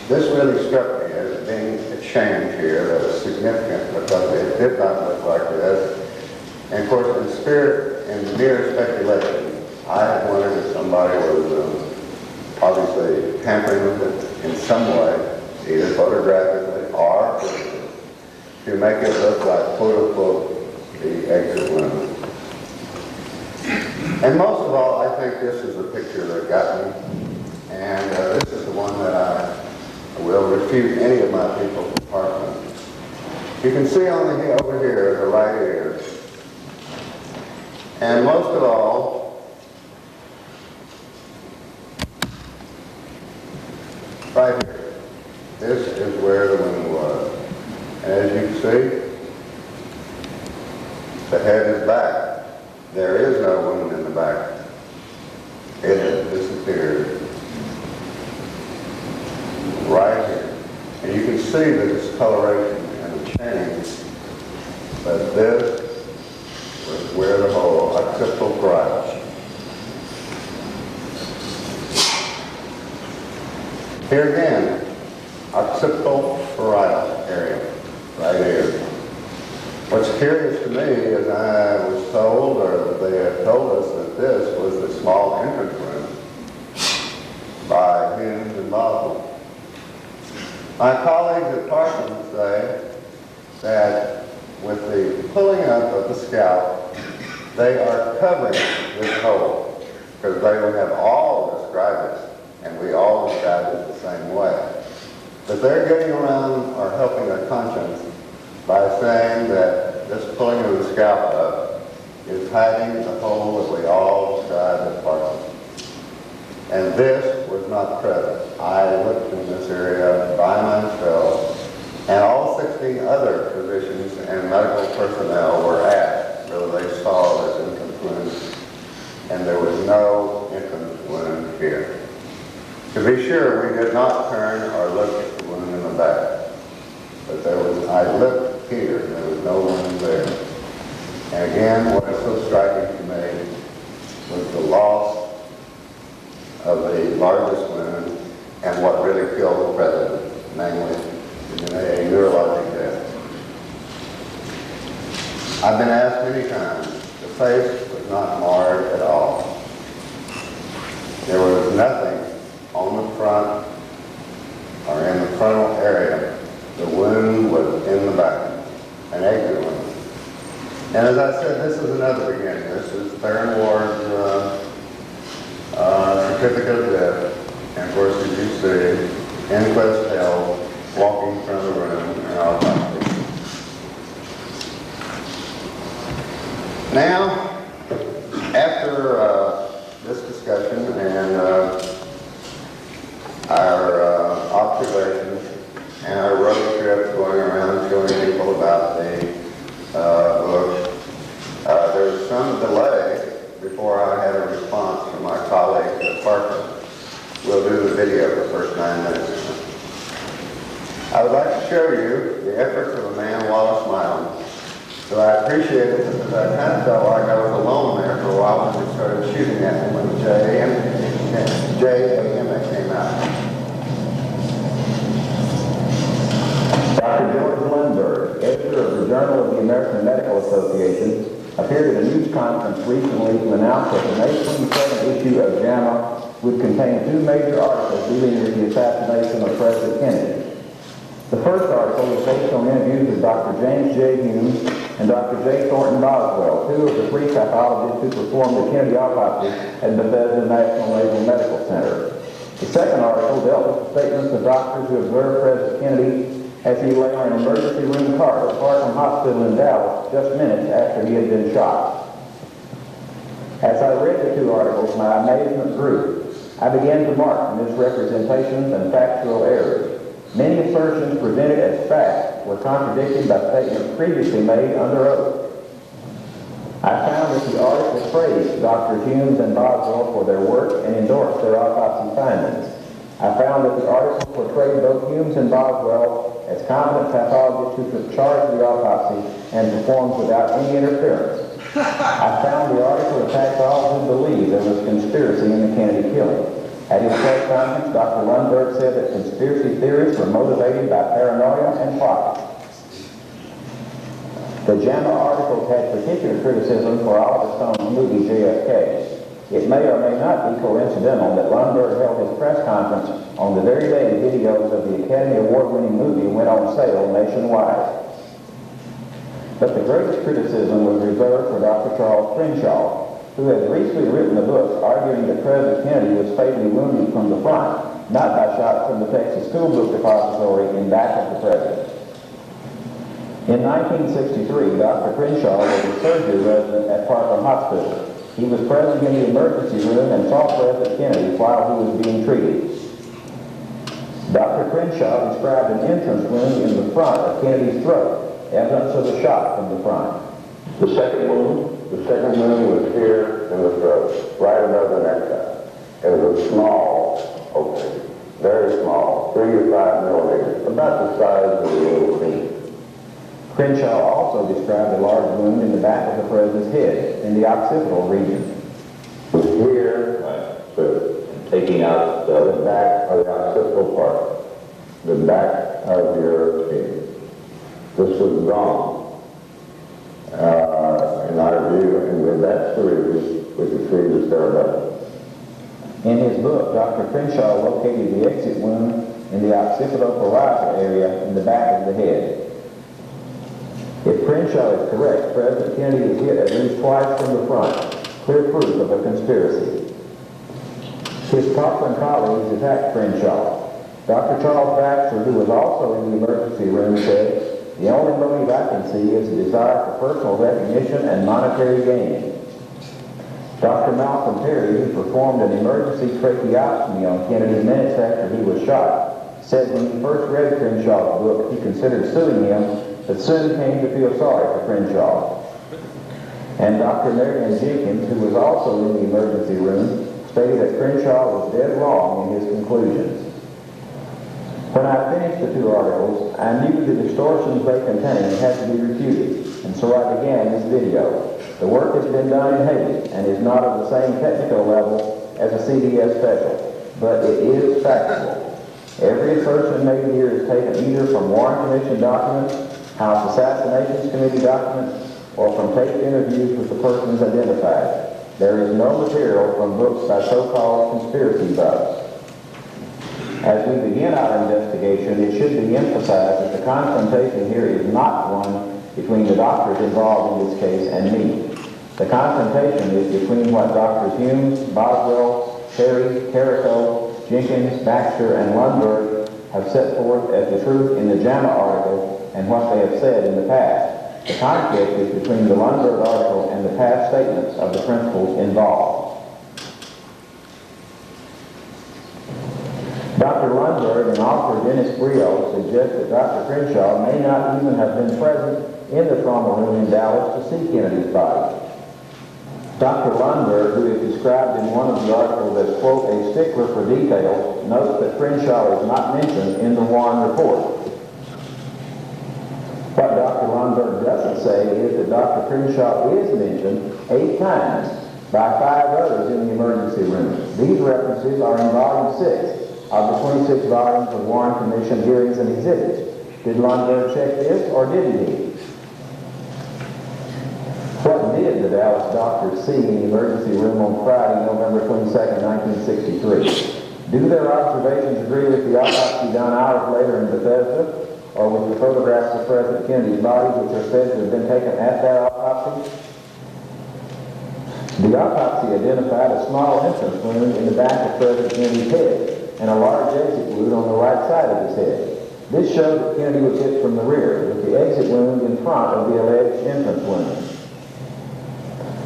S3: This really struck me as being a change here that was significant because it did not look like this. And of course, in spirit and mere speculation, I had wondered if somebody was obviously tampering with it in some way, either photographically or physically, to make it look like, quote unquote, the exit wound. And most of all, I think this is the picture that got me. And this is the one that I will refute any of my people from Parkland. You can see on the over here, the right ear. And most of all, right here, this is where the wound was. And as you can see, the head is back. There is no wound in the back. It has disappeared right here. And you can see the discoloration and the change, but this was where the whole occipital parietal. Here again, occipital parietal area, right here. What's curious to me is I was told, or they had told us, that this was the small entrance wound by Humes and Boswell. My colleagues at Parkland say that with the pulling up of the scalp, they are covering this hole, because they would have all described it, and we all described it the same way. But they're getting around or helping their conscience by saying that this pulling of the scalp up is hiding the hole that we all described at Parkland. And this was not present. I looked in this area by myself, and all 16 other physicians and medical personnel were asked whether they saw this entrance wound, and there was no entrance wound here. To be sure, we did not turn or look at the wound in the back, but there was, I looked here, and there was no wound there. And again, what is so striking to me was the loss of the largest wound and what really killed the president, namely a neurologic death. I've been asked many times, the face was not marred at all. There was nothing on the front or in the frontal area. The wound was in the back, an exit wound. And as I said, this is another beginning. This is Theron Ward's certificate of death. And of course, as you see, inquest held, walking from the room, and autopsy. Now, after this discussion and our observations and our road trip going around showing people about the book, there was some delay before I had a response from my colleague at Parker. We'll do the video the first 9 minutes. I would like to show you the efforts of a man while smiling. So I appreciate it because I kind of felt like I was alone there for a while when we started shooting at me when the JAMA came out.
S5: Dr. George Lundberg, editor of the Journal of the American Medical Association, appeared at a news conference recently to announce that the May 27th issue of JAMA would contain 2 major articles dealing with the assassination of President Kennedy. The first article is based on interviews with Dr. James J. Humes and Dr. J. Thornton Boswell, 2 of the 3 pathologists who performed the Kennedy autopsy at Bethesda National Naval Medical Center. The second article dealt with the statements of doctors who observed President Kennedy as he lay on an emergency room cart at Parkland Hospital in Dallas just minutes after he had been shot. As I read the 2 articles, my amazement grew. I began to mark misrepresentations and factual errors. Many assertions presented as facts were contradicted by statements previously made under oath. I found that the article praised Drs. Humes and Boswell for their work and endorsed their autopsy findings. I found that the article portrayed both Humes and Boswell as competent pathologists who took charge of the autopsy and performed without any interference. I found the article attacked all who believed there was conspiracy in the Kennedy killing. At his press conference, Dr. Lundberg said that conspiracy theories were motivated by paranoia and plot. The JAMA articles had particular criticism for Oliver Stone's movie JFK. It may or may not be coincidental that Lundberg held his press conference on the very day videos of the Academy Award-winning movie went on sale nationwide. But the greatest criticism was reserved for Dr. Charles Crenshaw, who has recently written a book arguing that President Kennedy was fatally wounded from the front, not by shots from the Texas School Book Depository in back of the president. In 1963, Dr. Crenshaw was a surgery resident at Parkland Hospital. He was present in the emergency room and saw President Kennedy while he was being treated. Dr. Crenshaw described an entrance wound in the front of Kennedy's throat, evidence of a shot from the front.
S3: The second wound was here in the throat, right above the necktie. It was a small opening, very small, 3 to 5 millimeters, about the size of a little pea.
S5: Crenshaw also described a large wound in the back of the president's head, in the occipital region.
S3: It was here, so taking out the back of the occipital part, the back of your head. This was gone. In our view, and with that surgery, we could see the cerebellum.
S5: In his book, Dr. Crenshaw located the exit wound in the occipital-parietal area in the back of the head. If Crenshaw is correct, President Kennedy was hit at least twice from the front, clear proof of a conspiracy. His Parkland colleagues attacked Crenshaw. Dr. Charles Baxter, who was also in the emergency room, said, "The only motive I can see is a desire for personal recognition and monetary gain." Dr. Malcolm Perry, who performed an emergency tracheostomy on Kennedy minutes after he was shot, said when he first read Crenshaw's book, he considered suing him, but soon came to feel sorry for Crenshaw. And Dr. Marion Jenkins, who was also in the emergency room, stated that Crenshaw was dead wrong in his conclusions. When I finished the 2 articles, I knew the distortions they contained had to be refuted, and so I began this Japanese video. The work has been done in Haiti and is not of the same technical level as a CBS special, but it is factual. Every assertion made here is taken either from Warren Commission documents, House Assassinations Committee documents, or from taped interviews with the persons identified. There is no material from books by so-called conspiracy buffs. As we begin our investigation, it should be emphasized that the confrontation here is not one between the doctors involved in this case and me. The confrontation is between what Drs. Humes, Boswell, Terry, Carrico, Jenkins, Baxter, and Lundberg have set forth as the truth in the JAMA article and what they have said in the past. The conflict is between the Lundberg article and the past statements of the principals involved. Dr. Lundberg and author Dennis Brio suggest that Dr. Crenshaw may not even have been present in the trauma room in Dallas to see Kennedy's body. Dr. Lundberg, who is described in one of the articles as, quote, a stickler for details, notes that Crenshaw is not mentioned in the Warren report. What Dr. Lundberg doesn't say is that Dr. Crenshaw is mentioned 8 times by 5 others in the emergency room. These references are in volume 6 of the 26 volumes of Warren Commission hearings and exhibits. Did Lundberg check this, or didn't he? What did the Dallas doctors see in the emergency room on Friday, November 22, 1963? Do their observations agree with the autopsy done hours later in Bethesda, or with the photographs of President Kennedy's body, which are said to have been taken at that autopsy? The autopsy identified a small entrance wound in the back of President Kennedy's head and a large exit wound on the right side of his head. This showed that Kennedy was hit from the rear, with the exit wound in front of the alleged entrance wound.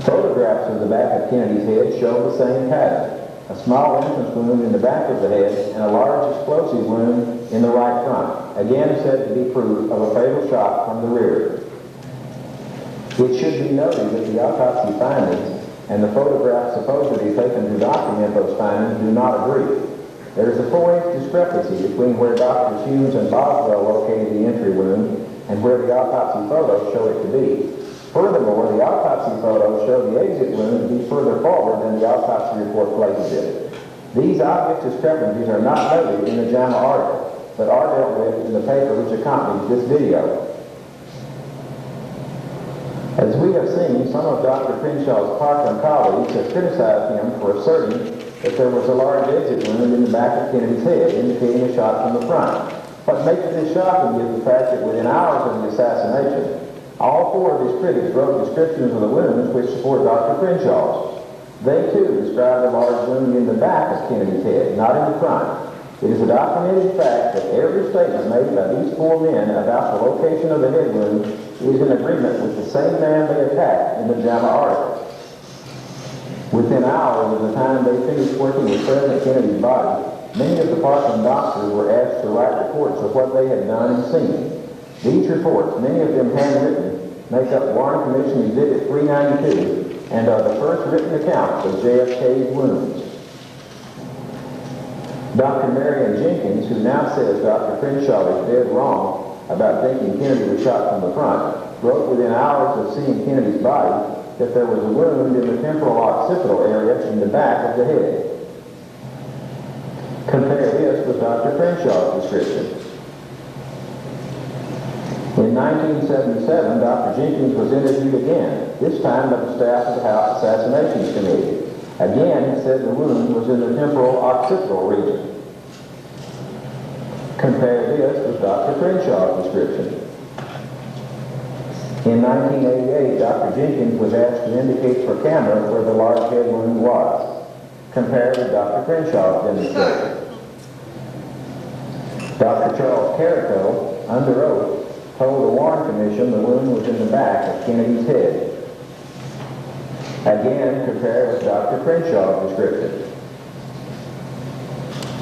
S5: Photographs of the back of Kennedy's head show the same pattern: a small entrance wound in the back of the head and a large explosive wound in the right front, again said to be proof of a fatal shot from the rear. It should be noted that the autopsy findings and the photographs supposedly taken to document those findings do not agree. There is a 4-inch discrepancy between where Drs. Humes and Boswell located the entry wound and where the autopsy photos show it to be. Furthermore, the autopsy photos show the exit wound to be further forward than the autopsy report places it. These obvious discrepancies are not noted in the JAMA article, but are dealt with in the paper which accompanies this video. As we have seen, some of Dr. Crenshaw's Parkland colleagues have criticized him for asserting that there was a large exit wound in the back of Kennedy's head, indicating a shot from the front. What makes this shocking is the fact that within hours of the assassination, all 4 of his critics wrote descriptions of the wounds which support Dr. Crenshaw's. They too described a large wound in the back of Kennedy's head, not in the front. It is a documented fact that every statement made by these 4 men about the location of the head wound is in agreement with the same man they attacked in the JAMA article. Within hours of the time they finished working with President Kennedy's body, many of the Parkland doctors were asked to write reports of what they had done and seen. These reports, many of them handwritten, make up Warren Commission Exhibit 392 and are the first written accounts of JFK's wounds. Dr. Marion Jenkins, who now says Dr. Crenshaw is dead wrong about thinking Kennedy was shot from the front, wrote within hours of seeing Kennedy's body that there was a wound in the temporal occipital area in the back of the head. Compare this with Dr. Crenshaw's description. In 1977, Dr. Jenkins was interviewed again, this time by the staff of the House Assassinations Committee. Again, he said the wound was in the temporal occipital region. Compare this with Dr. Crenshaw's description. In 1988, Dr. Jenkins was asked to indicate for camera where the large head wound was. Compare with Dr. Crenshaw's demonstration. Dr. Charles Carrico, under oath, told the Warren Commission the wound was in the back of Kennedy's head. Again, compare with Dr. Crenshaw's description.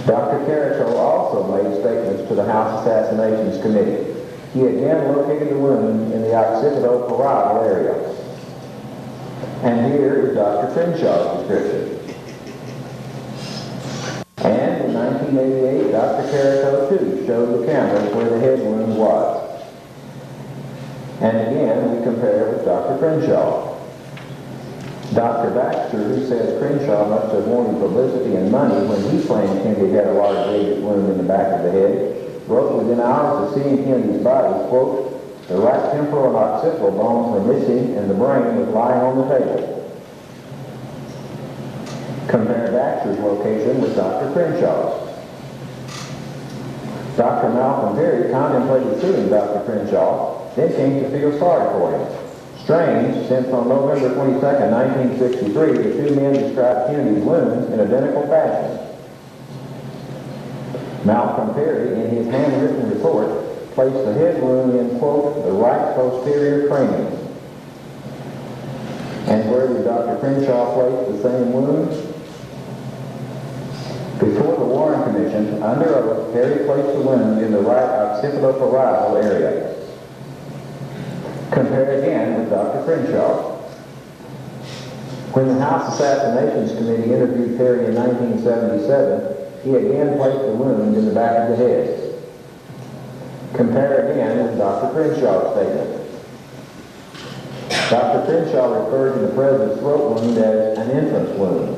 S5: Dr. Carrico also made statements to the House Assassinations Committee. He again located the wound in the occipital-parietal area. And here is Dr. Crenshaw's description. And in 1988, Dr. Carrico too showed the cameras where the head wound was. And again, we compare with Dr. Dr. Crenshaw. Dr. Baxter, who says Crenshaw must have wanted publicity and money when he claimed Kennedy had a large gaping wound in the back of the head, wrote within hours of seeing Kennedy's body, quote, "The right temporal and occipital bones were missing and the brain was lying on the table." Compare Baxter's location with Dr. Crenshaw's. Dr. Malcolm Perry contemplated suing Dr. Crenshaw, then came to feel sorry for him. Strange, since on November 22nd, 1963, the two men described Kennedy's wounds in identical fashion. Malcolm Perry, in his handwritten report, placed the head wound in, quote, "the right posterior cranium." And where did Dr. Crenshaw place the same wound? Before the Warren Commission, under oath, Perry placed the wound in the right occipitopharyngeal area. Compare again with Dr. Crenshaw. When the House Assassinations Committee interviewed Perry in 1977, he again placed the wound in the back of the head. Compare again with Dr. Crenshaw's statement. Dr. Crenshaw referred to the president's throat wound as an entrance wound.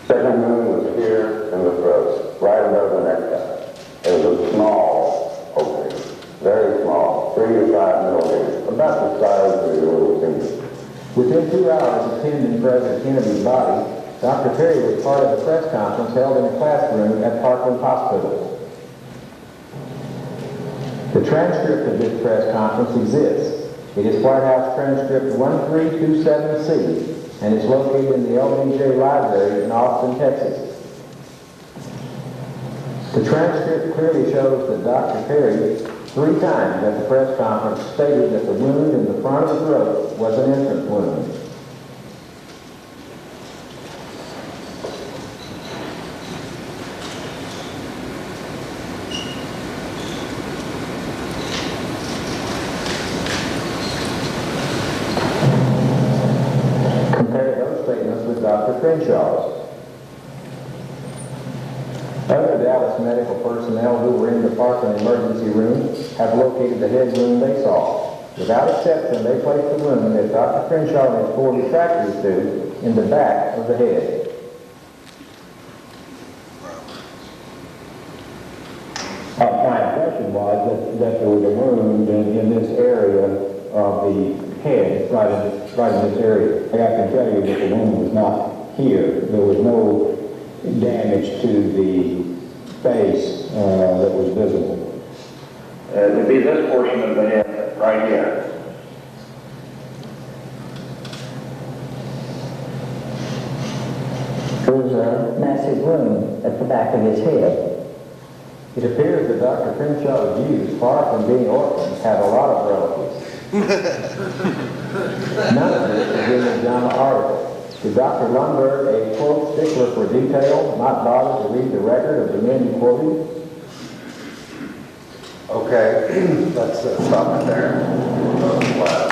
S3: Second wound was here in the throat, right above the necktie. It was a small opening, very small, 3 to 5 millimeters, about the size of your little finger.
S5: Within 2 hours of tending President Kennedy's body, Dr. Perry was part of a press conference held in a classroom at Parkland Hospital. The transcript of this press conference exists. It is White House Transcript 1327C and is located in the LBJ Library in Austin, Texas. The transcript clearly shows that Dr. Perry, 3 times at the press conference, stated that the wound in the front of the throat was an entrance wound. Dr. Crenshaw's. Other Dallas medical personnel who were in the Parkland emergency room have located the head wound they saw. Without exception, they placed the wound that Dr. Crenshaw has 4 refractories to in the back of the head. My impression was that there was a wound in this area of the head, right in this area. I can tell you that the wound was not here. There was no damage to the face that was visible.
S3: It would be this portion of the head right here.
S6: There was a massive wound at the back of his head.
S5: It appears that Dr. Crenshaw's views, far from being orphaned, have a lot of relatives. None of this is in the JAMA article. Is Dr. Lundberg, a quote stickler for detail, not bothered to read the record of the men he quoted?
S3: Okay, let's stop it there. Wow.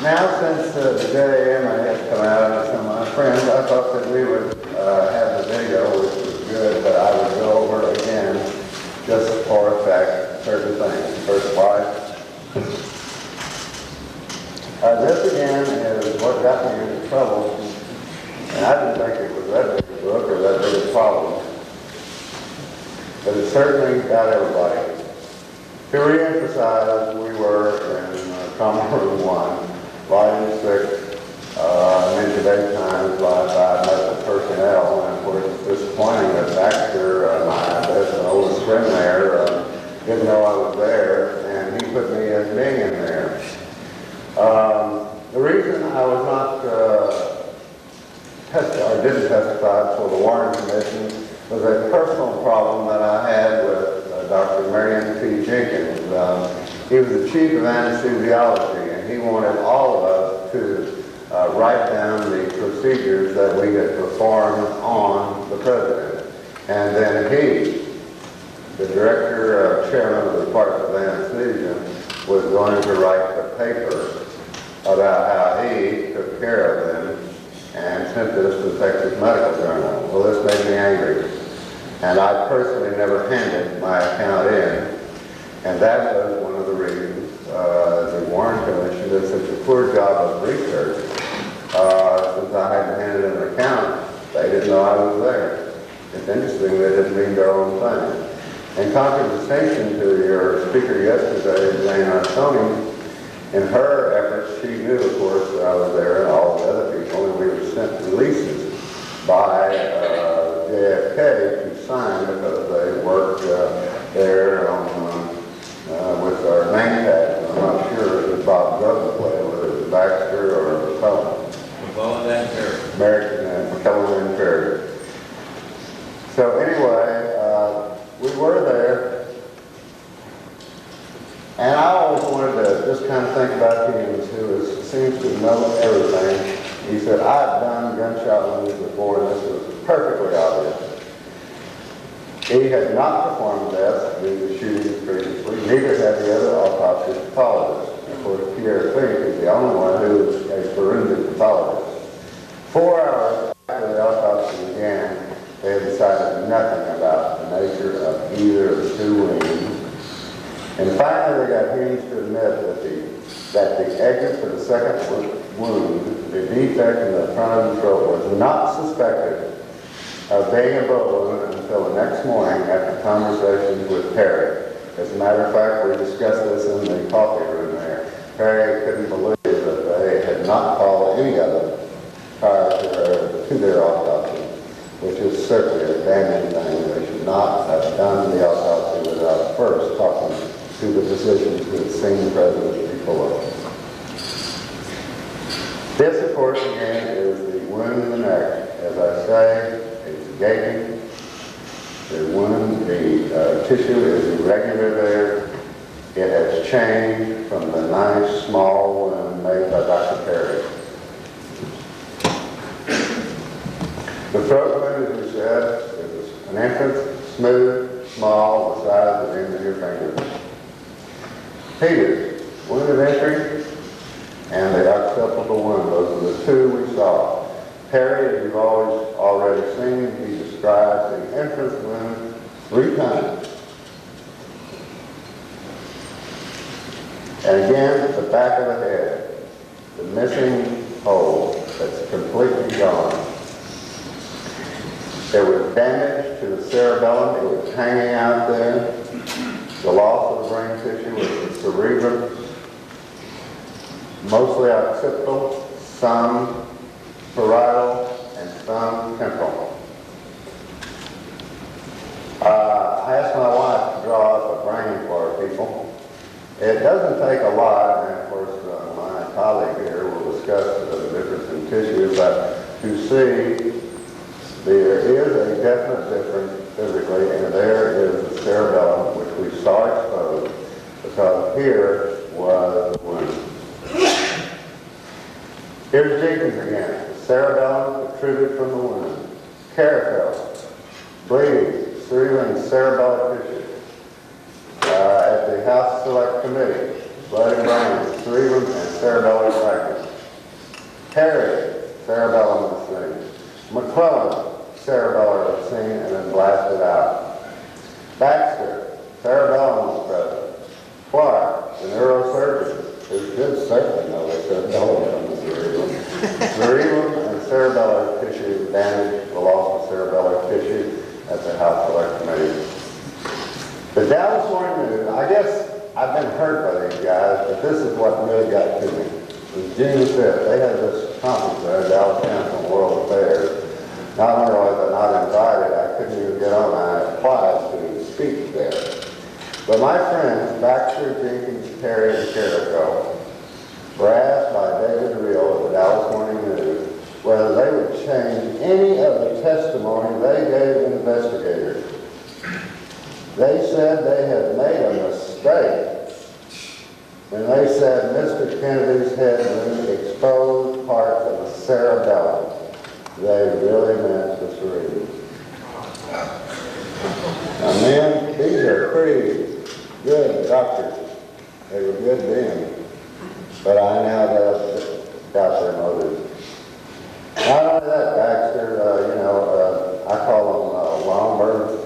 S3: Now, since the JAM had come out and some of my friends, I thought that we would have the video, which was good, but I would go over again just for effect, certain things. First slide. This again is what got me into trouble, and I didn't think it was that big a book or that big a problem, but it certainly got everybody. To re-emphasize, we were in Trauma Room 1, Volume 6, in today's times, by medical personnel, and of course it's disappointing that Baxter, that's an oldest friend there, didn't know I was there, and he put me as being in there. The reason I was not didn't testify for the Warren Commission was a personal problem that I had with Dr. Marion P. Jenkins. He was the chief of anesthesiology, and he wanted all of us to write down the procedures that we had performed on the president. And then he, the director, chairman of the Department of Anesthesia, was going to write the paper about how he took care of them and sent this to the Texas Medical Journal. And I personally never handed my account in, and that was one of the reasons the Warren Commission did such a poor job of research. Since I hadn't handed in an account, they didn't know I was there. It's interesting they didn't read their own thing. In contradistinction to your speaker yesterday, Jane Arstoni, in her efforts, she knew, of course, that I was there and all the other people, and we were sent releases by JFK to sign because they worked there on, with our name tags. I'm not sure if it was Bob Douglas, whether it was Baxter or McCullough.
S2: McCullough and Perry.
S3: American and McCullough and Perry. So anyway, we were there, and I always wanted to just kind of think about humans who seems to know everything. He said, I've done gunshot wounds before, and this was perfectly obvious. He had not performed deaths due to shootings previously, neither had the other autopsy pathologists. Of course, Pierre Fink is the only one who is a forensic pathologist. 4 hours after the autopsy began, they had decided nothing about the nature of either of the two wounds. And finally, they got Haynes to admit that the exit for the second wound, the defect in the front of the throat, was not suspected of being a bullet wound until the next morning after conversations with Perry. As a matter of fact, we discussed this in the coffee room there. Perry couldn't believe that they had not called any of them prior to their autopsy, which is certainly a damning thing. They should not have done the autopsy without first talking to the physicians who had seen the president before. This, of course, again, is the wound in the neck. As I say, it's gaping. The wound, the tissue is irregular there. It has changed from the nice, small wound made by Dr. Perry. The throat wound, as we said, is an entrance, smooth, small, the size of the end of your finger. Peters, wound of entry, and the occipital wound. Those are the two we saw. Perry, as you've already seen, he describes the entrance wound 3 times. And again, the back of the head, the missing hole that's completely gone. There was damage to the cerebellum. It was hanging out there. The loss of the brain tissue was the cerebrum, mostly occipital, some parietal, and some temporal. I asked my wife to draw up a brain for people. It doesn't take a lot, and of course my colleague here will discuss the difference in tissue, but to see there is a definite difference physically, and there is the cerebellum, which we saw exposed, because here was the wound. Here's Jenkins again. The cerebellum protruded from the wound. Caracal, bleeding, cerebral and cerebellar tissue. At the House Select Committee, blood and brain, cerebrum and cerebellar fragments. Perry, cerebellum was seen. McClellan, cerebellar was seen and then blasted out. Baxter, cerebellum was present. Clark, the neurosurgeon, who should certainly know the cerebellum from the cerebrum. Cerebrum and cerebellar tissue damage, the loss of cerebellar tissue at the House Select Committee. The Dallas Morning News, I guess I've been hurt by these guys, but this is what really got to me. It was June the 5th. They had this conference there, Dallas Council on World Affairs. Not only was I not invited, I couldn't even get on. I applied to speak there. But my friends, Baxter, Jenkins, Perry, and Carrico, were asked by David Reel of the Dallas Morning News whether they would change any of the testimony they gave investigators. They said they had made a mistake when they said Mr. Kennedy's head wound exposed parts of the cerebellum. They really meant the cerebrum. Now, men, these are pretty good doctors. They were good then. But I now doubt their motives. Not only that, Baxter, I call them long birds.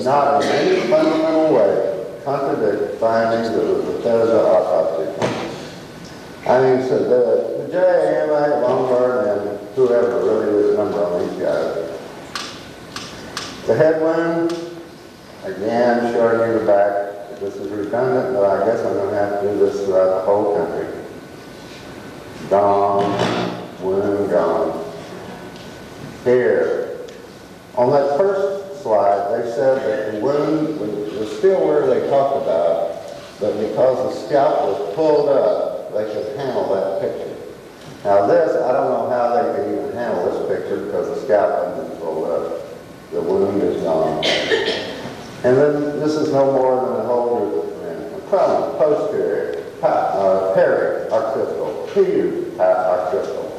S3: does not in any fundamental way contradict findings of the Bethesda autopsy. I mean, so the JAMA, Lombard, and whoever really was a number on these guys. The head wound, again, showing you the back. This is redundant, but I guess I'm going to have to do this throughout the whole country. Gone, wound gone. Here, on that first slide, they said that the wound was still where they talked about, but because the scalp was pulled up, they could handle that picture. Now this, I don't know how they can even handle this picture because the scalp hasn't been pulled up. The wound is gone. And then this is no more than a whole group of men. Crumb, posterior, peri, occipital, PU, occipital.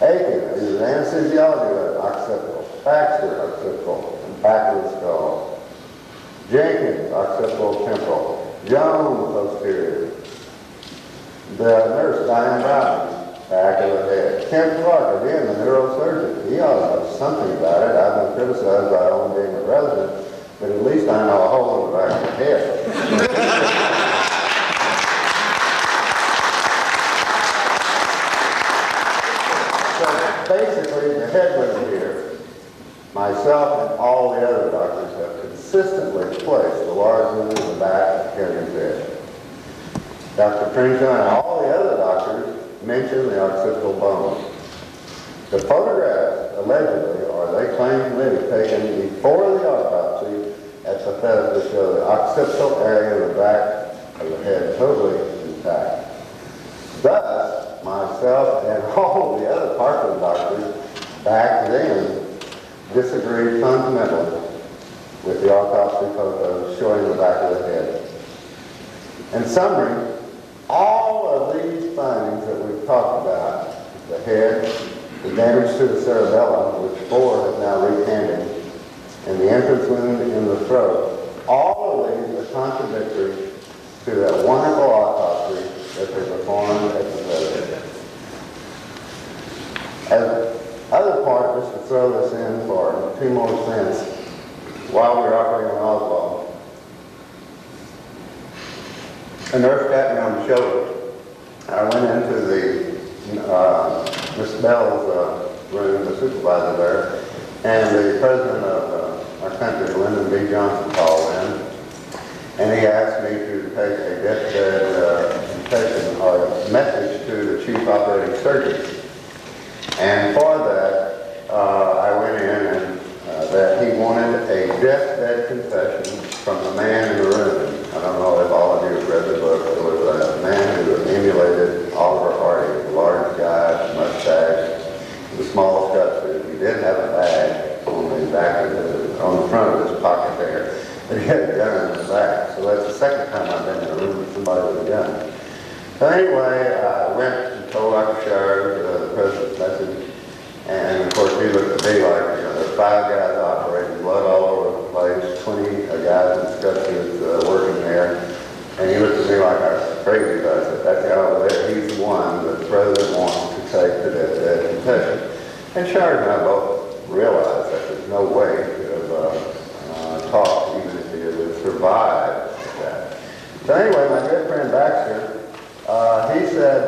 S3: Aiken is an anesthesiology of occipital. Baxter, occipital, and back of the skull. Jenkins, occipital, temporal. Jones, posterior. The nurse, Diane Brown, back of the head. Kent Clark, again, the neurosurgeon. He ought to know something about it. I've been criticized by only being a resident, but at least I know a hole in the back of the head. So basically, the head wound here, myself and all the other doctors have consistently placed the large wound in the back of Kerrigan's head. Dr. Crenshaw and all the other doctors mention the occipital bone. The photographs, allegedly, or they claim to be taken before the autopsy at Bethesda show the occipital area of the back of the head totally intact. Thus, myself and all the other Parkland doctors back then disagreed fundamentally with the autopsy photos showing the back of the head. In summary, all of these findings that we've talked about, the head, the damage to the cerebellum, which 4 have now recanted, and the entrance wound in the throat, all of these are contradictory to that wonderful autopsy that they performed at the Bethesda. As other part, just to throw this in for 2 more cents, while we were operating on Oswald, a nurse tapped me on the shoulder. I went into the Miss Bell's room, the supervisor there, and the president of our country, Lyndon B. Johnson, called in, and he asked me to take a deathbed confession or a message to the chief operating surgeon. And for that, I went in and that he wanted a deathbed confession from the man in the room. I don't know if all of you have read the book. It was a man who emulated Oliver Hardy, a large guy, mustache, the smallest cut suit. He did have a bag on the back of on the front of his pocket there, but he had a gun in the back. So that's the second time I've been in a room with somebody with a gun. So anyway, I went and told Dr. Shard the president's message, and of course he looked at me like, there are 5 guys operating, blood all over the place, 20 guys in scut suits working there, and he looked at me like I was crazy. But I said, that guy over there, he's the one that the president wants to take to that confession. And Shard and I both realized that there's no way he could have talked, even if he had survived that. So anyway, my good friend Baxter, he said,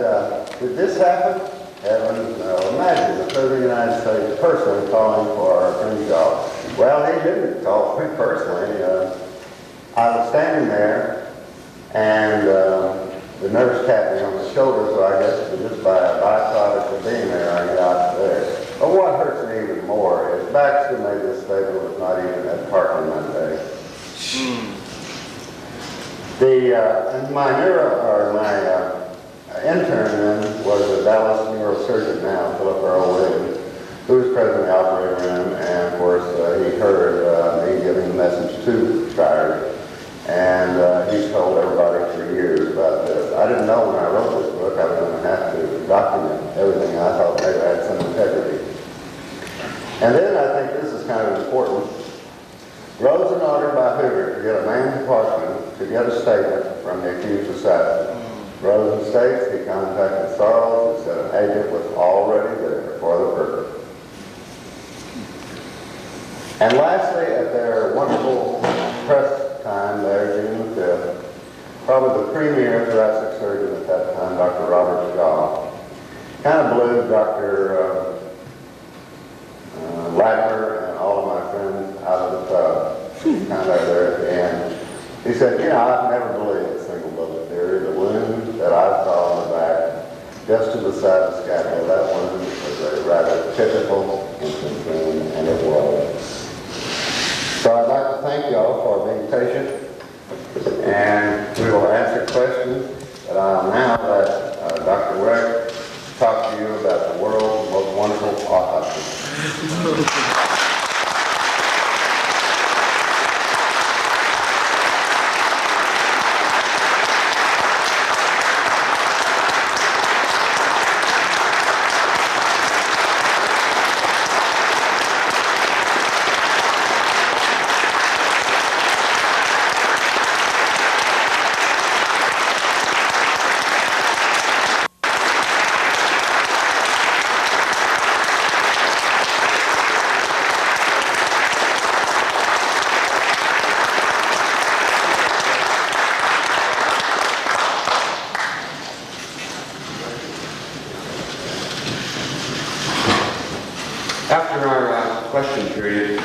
S3: did this happen? Heavens, no. Imagine the President of the United States personally calling for Crenshaw. Well, he didn't call for me personally. I was standing there, and the nurse tapped me on the shoulder, so I guess it was just by a byproduct of being there, I got there. But what hurts me even more is Baxter made this statement was not even at Parkland that day. And my intern then was a Dallas neurosurgeon now, Philip Earl Williams, who was president of the operating room, and of course he heard me giving the message to Shard, and he's told everybody for years about this. I didn't know when I wrote this book I was going to have to document everything. I thought maybe I had some integrity. And then I think this is kind of important. Rose an order by Hoover to get a man to Parkland to get a statement from the accused assassin. Rosen states he contacted Charles and said an agent was already there for the purpose. And lastly, at their wonderful press time there, June the 5th, probably the premier thoracic surgeon at that time, Dr. Robert Shaw, kind of blew Dr. Latimer and all of my friends out of the tub, kind of there at the end. He said, you know, I've never believed a single bullet theory. The wound that I saw in the back, just to the side of the scapula, that wound was a rather typical infant wound, and it was. So I'd like to thank y'all for being patient, and we will answer questions. But I'll now let Dr. Wecht talk to you about the world's most wonderful autopsy.
S4: After our question period,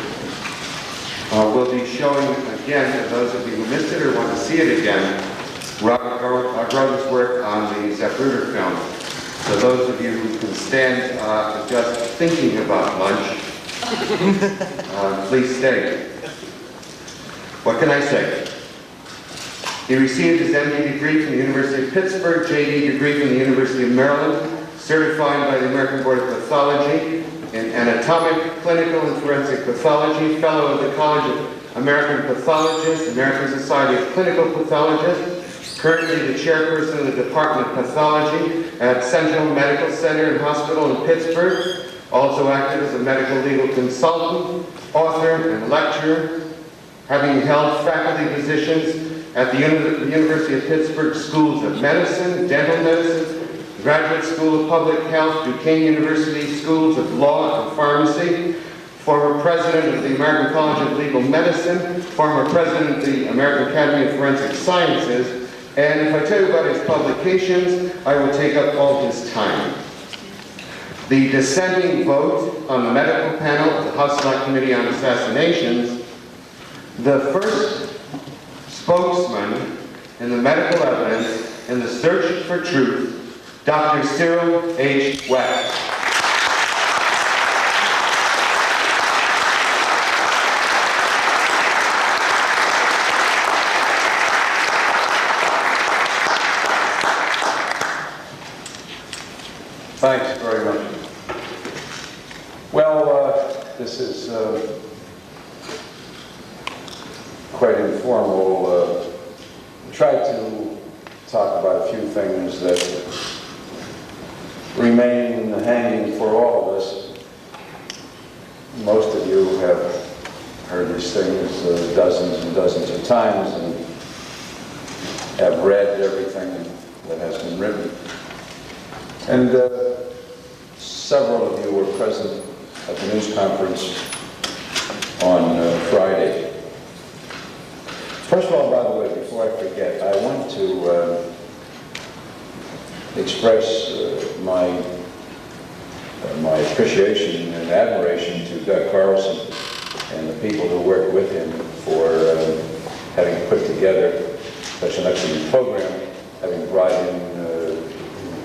S4: we'll be showing again, to those of you who missed it or want to see it again, Grodin's work on the Zapruder film. So those of you who can stand just thinking about lunch, please stay. What can I say? He received his MD degree from the University of Pittsburgh, JD degree from the University of Maryland, certified by the American Board of Pathology in anatomic, clinical, and forensic pathology, fellow of the College of American Pathologists, American Society of Clinical Pathologists, currently the chairperson of the Department of Pathology at Central Medical Center and Hospital in Pittsburgh, also active as a medical legal consultant, author, and lecturer, having held faculty positions at the University of Pittsburgh Schools of Medicine, Dental Medicine, Graduate School of Public Health, Duquesne University Schools of Law and Pharmacy, former president of the American College of Legal Medicine, former president of the American Academy of Forensic Sciences, and if I tell you about his publications, I will take up all his time. The dissenting vote on the medical panel of the House Select Committee on Assassinations, the first spokesman in the medical evidence in the search for truth, Dr. Cyril H. Wecht.
S7: Thanks very much. Well, this is quite informal. Try to talk about a few things that remain hanging for all of us. Most of you have heard these things dozens and dozens of times and have read everything that has been written. And several of you were present at the news conference on Friday. First of all, by the way, before I forget, I want to express my appreciation and admiration to Doug Carlson and the people who worked with him for having put together such an excellent program, having brought in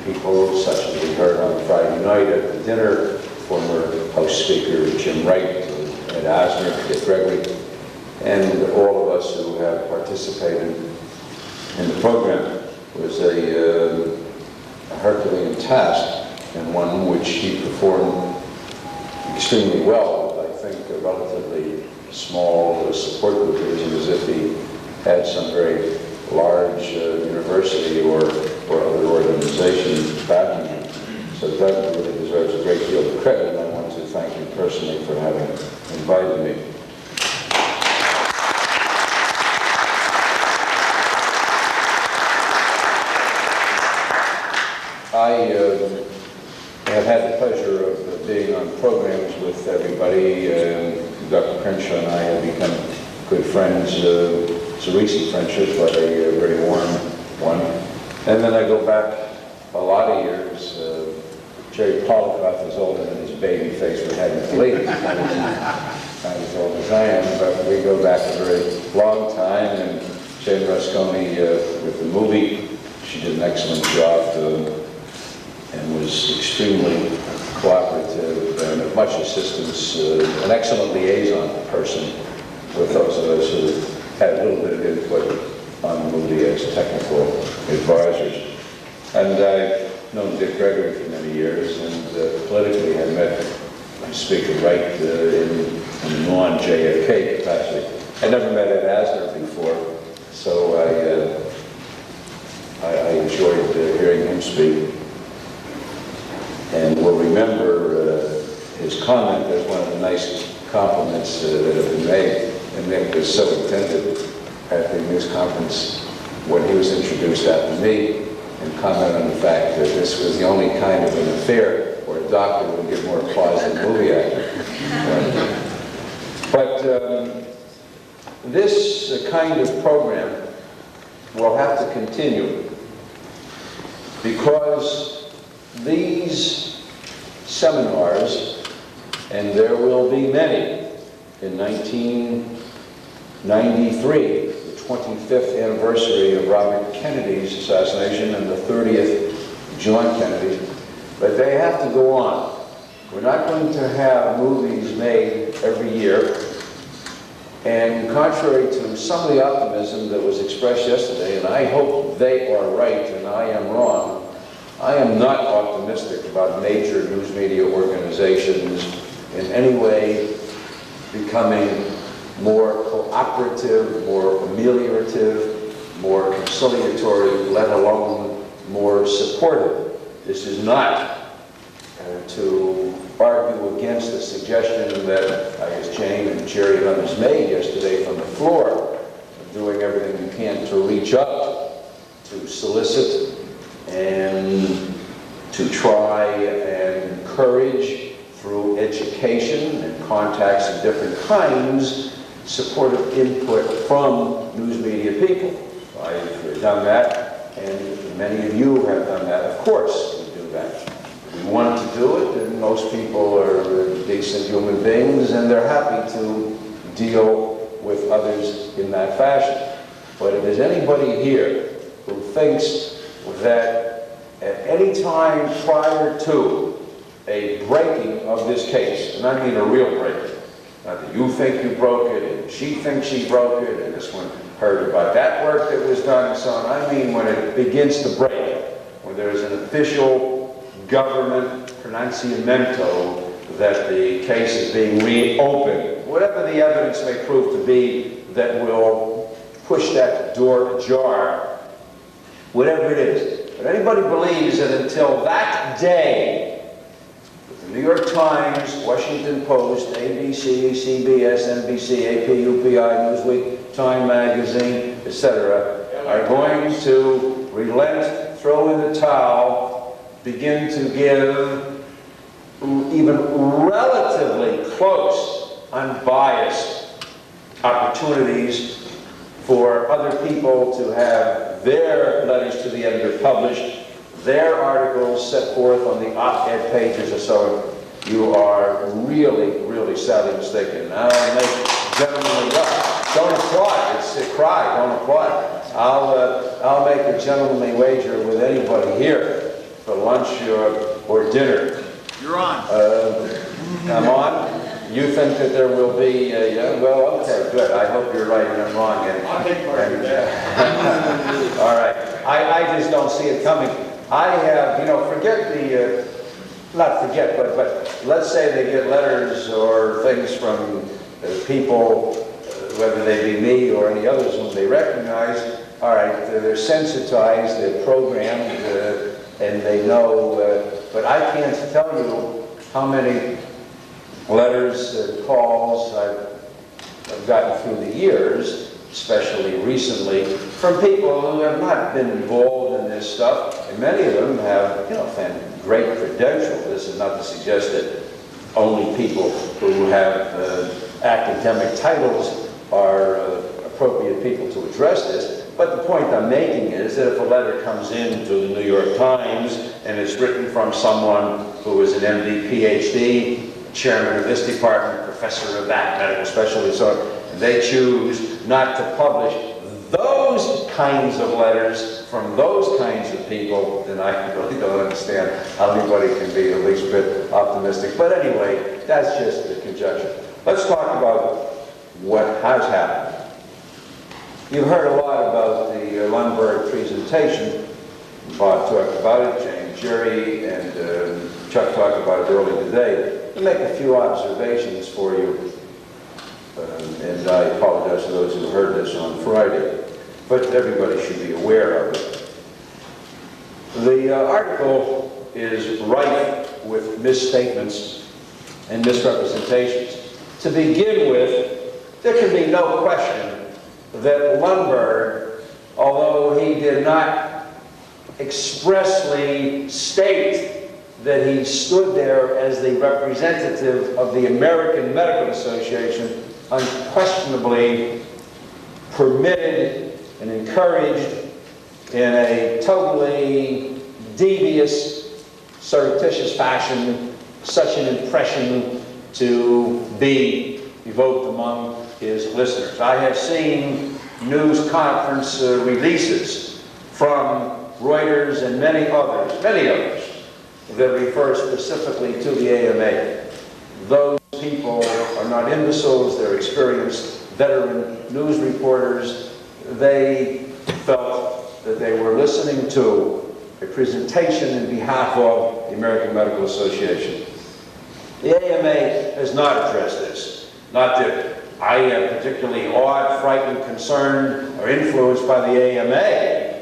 S7: people such as we heard on Friday night at the dinner, former House Speaker Jim Wright, Ed Asner, Dick Gregory, and all of us who have participated in the program. It was a Herculean task, and one which he performed extremely well with, I think, a relatively small support group. It was as if he had some very large university or other organization backing him. So Doug really deserves a great deal of credit, and I want to thank him personally for having invited me. I have had the pleasure of being on programs with everybody, Dr. Crenshaw and I have become good friends. It's a recent friendship, but a very warm one. And then I go back a lot of years. Jerry Polikoff is older than his baby face would have you believe. Not as old as I am, but we go back a very long time. And Jane Rasconi with the movie, she did an excellent job and was extremely cooperative and of much assistance, an excellent liaison person with those of us who had a little bit of input on the movie as technical advisors. And I've known Dick Gregory for many years, and politically I met Speaker Wright in non-JFK capacity. I never met Ed Asner before, so I enjoyed hearing him speak. And will remember his comment as one of the nice compliments that have been made, and Nick was so intended at the news conference when he was introduced after me, and comment on the fact that this was the only kind of an affair where a doctor would give more applause than a movie actor. But this kind of program will have to continue because these seminars, and there will be many, in 1993, the 25th anniversary of Robert Kennedy's assassination and the 30th John Kennedy, but they have to go on. We're not going to have movies made every year, and contrary to some of the optimism that was expressed yesterday, and I hope they are right and I am wrong, I am not optimistic about major news media organizations in any way becoming more cooperative, more ameliorative, more conciliatory, let alone more supportive. This is not to argue against the suggestion that I guess Jane and Jerry Leonard's made yesterday from the floor, of doing everything you can to reach out, to solicit, and to try and encourage through education and contacts of different kinds, supportive input from news media people. I've done that, and many of you have done that. Of course we do that. We want to do it, and most people are decent human beings, and they're happy to deal with others in that fashion. But if there's anybody here who thinks that at any time prior to a breaking of this case, and I mean a real breaking, not that you think you broke it, and she thinks she broke it, and this one heard about that work that was done, and so on. I mean when it begins to break, when there's an official government pronunciamento that the case is being reopened, whatever the evidence may prove to be that will push that door ajar, whatever it is. But anybody believes that until that day, the New York Times, Washington Post, ABC, CBS, NBC, AP, UPI, Newsweek, Time Magazine, etc., are going to relent, throw in the towel, begin to give even relatively close, unbiased opportunities for other people to have their letters to the editor published, their articles set forth on the op-ed pages or so, you are really, really sadly mistaken. Now, make gentlemanly don't applaud. It's a cry. Don't applaud. I'll make a gentlemanly wager with anybody here for lunch or dinner.
S8: You're on.
S7: I'm on. You think that there will be, yeah, well, okay, good. I hope you're right and I'm wrong.
S8: I'll take part of that.
S7: All right. I just don't see it coming. I have, forget the, not forget, but let's say they get letters or things from people, whether they be me or any others whom they recognize. All right, they're sensitized, they're programmed, and they know, but I can't tell you how many letters and calls I've gotten through the years, especially recently, from people who have not been involved in this stuff, and many of them have, great credentials. This is not to suggest that only people who have academic titles are appropriate people to address this. But the point I'm making is that if a letter comes in to the New York Times and it's written from someone who is an MD, PhD, chairman of this department, professor of that, medical specialty, so on, they choose not to publish those kinds of letters from those kinds of people, then I really don't understand how anybody can be the least bit optimistic. But anyway, that's just a conjecture. Let's talk about what has happened. You've heard a lot about the Lundberg presentation. Bob talked about it, James, Jerry, and Chuck talked about it earlier today. I'll make a few observations for you, and I apologize to those who heard this on Friday, but everybody should be aware of it. The article is rife with misstatements and misrepresentations. To begin with, there can be no question that Lundberg, although he did not expressly state that he stood there as the representative of the American Medical Association, unquestionably permitted and encouraged in a totally devious, surreptitious fashion such an impression to be evoked among his listeners. I have seen news conference releases from Reuters and many others, that refer specifically to the AMA. Those people are not imbeciles, they're experienced veteran news reporters. They felt that they were listening to a presentation in behalf of the American Medical Association. The AMA has not addressed this. Not that I am particularly awed, frightened, concerned, or influenced by the AMA.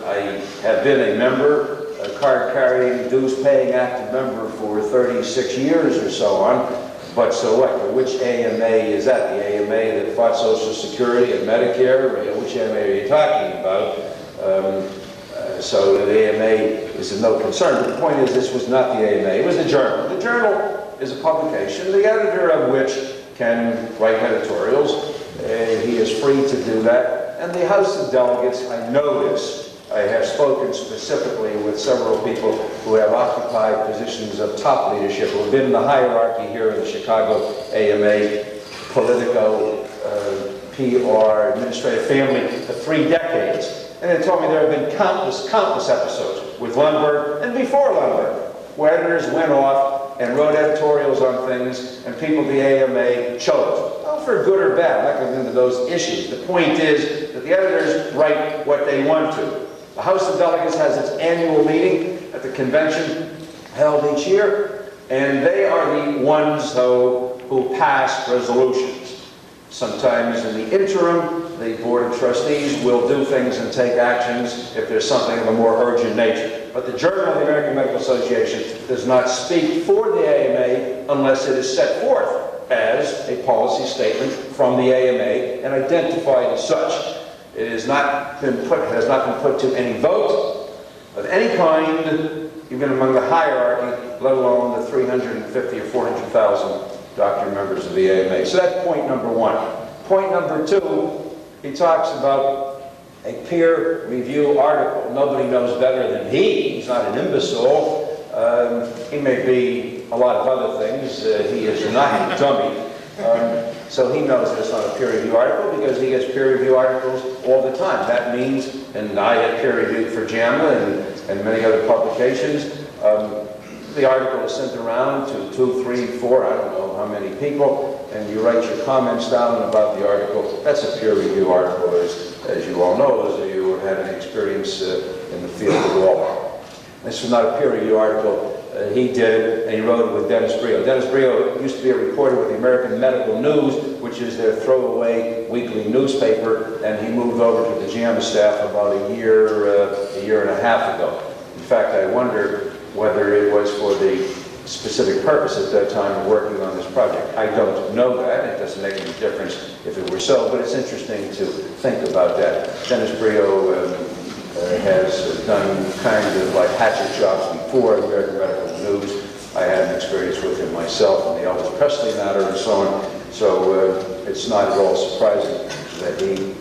S7: I have been a member, a card-carrying, dues-paying active member for 36 years or so on. But so what? Which AMA is that? The AMA that fought Social Security and Medicare? Which AMA are you talking about? So the AMA is of no concern. But the point is, this was not the AMA. It was the Journal. The Journal is a publication, the editor of which can write editorials. He is free to do that. And the House of Delegates, I know this. I have spoken specifically with several people who have occupied positions of top leadership, who have been in the hierarchy here in the Chicago AMA, Politico, PR, administrative family for 3 decades. And they told me there have been countless episodes with Lundberg and before Lundberg, where editors went off and wrote editorials on things and people at the AMA chose. Well, for good or bad, I'm not going to get into those issues. The point is that the editors write what they want to. The House of Delegates has its annual meeting at the convention held each year, and they are the ones, though, who pass resolutions. Sometimes in the interim, the Board of Trustees will do things and take actions if there's something of a more urgent nature. But the Journal of the American Medical Association does not speak for the AMA unless it is set forth as a policy statement from the AMA and identified as such. It has not been put to any vote of any kind, even among the hierarchy, let alone the 350 or 400,000 doctor members of the AMA. So that's point number one. Point number two, he talks about a peer review article. Nobody knows better than he. He's not an imbecile. He may be a lot of other things. He is not a dummy. So he knows that it's not a peer review article because he gets peer review articles all the time. That means, and I have peer reviewed for JAMA and many other publications, the article is sent around to 2, 3, 4, I don't know how many people, and you write your comments down about the article. That's a peer review article, as you all know, those of you who have had an experience in the field of law. This was not a peer review article. He did it, and he wrote it with Dennis Brio. Dennis Brio used to be a reporter with the American Medical News, which is their throwaway weekly newspaper, and he moved over to the JAMA staff about a year and a half ago. In fact, I wonder whether it was for the specific purpose at that time of working on this project. I don't know that. It doesn't make any difference if it were so, but it's interesting to think about that. Dennis Brio has done kind of like hatchet jobs before American Medical News. I had an experience with him myself on the Elvis Presley matter and so on. So it's not at all surprising that he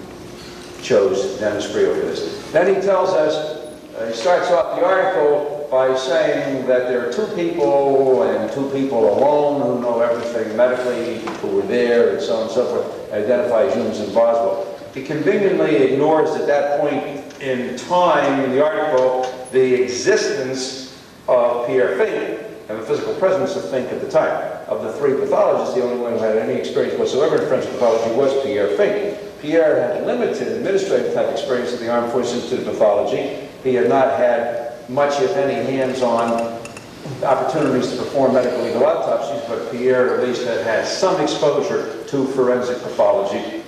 S7: chose Dennis Friel for this. Then he tells us, he starts off the article by saying that there are two people and two people alone who know everything medically, who were there, and so on and so forth, identifies Humes and Boswell. He conveniently ignores at that point in time in the article the existence of Pierre Fink and the physical presence of Fink at the time. Of the three pathologists, the only one who had any experience whatsoever in French pathology was Pierre Fink. Pierre had limited administrative type experience at the Armed Forces Institute of Pathology. He had not had much, if any, hands-on opportunities to perform medical legal autopsies, but Pierre at least had had some exposure to forensic pathology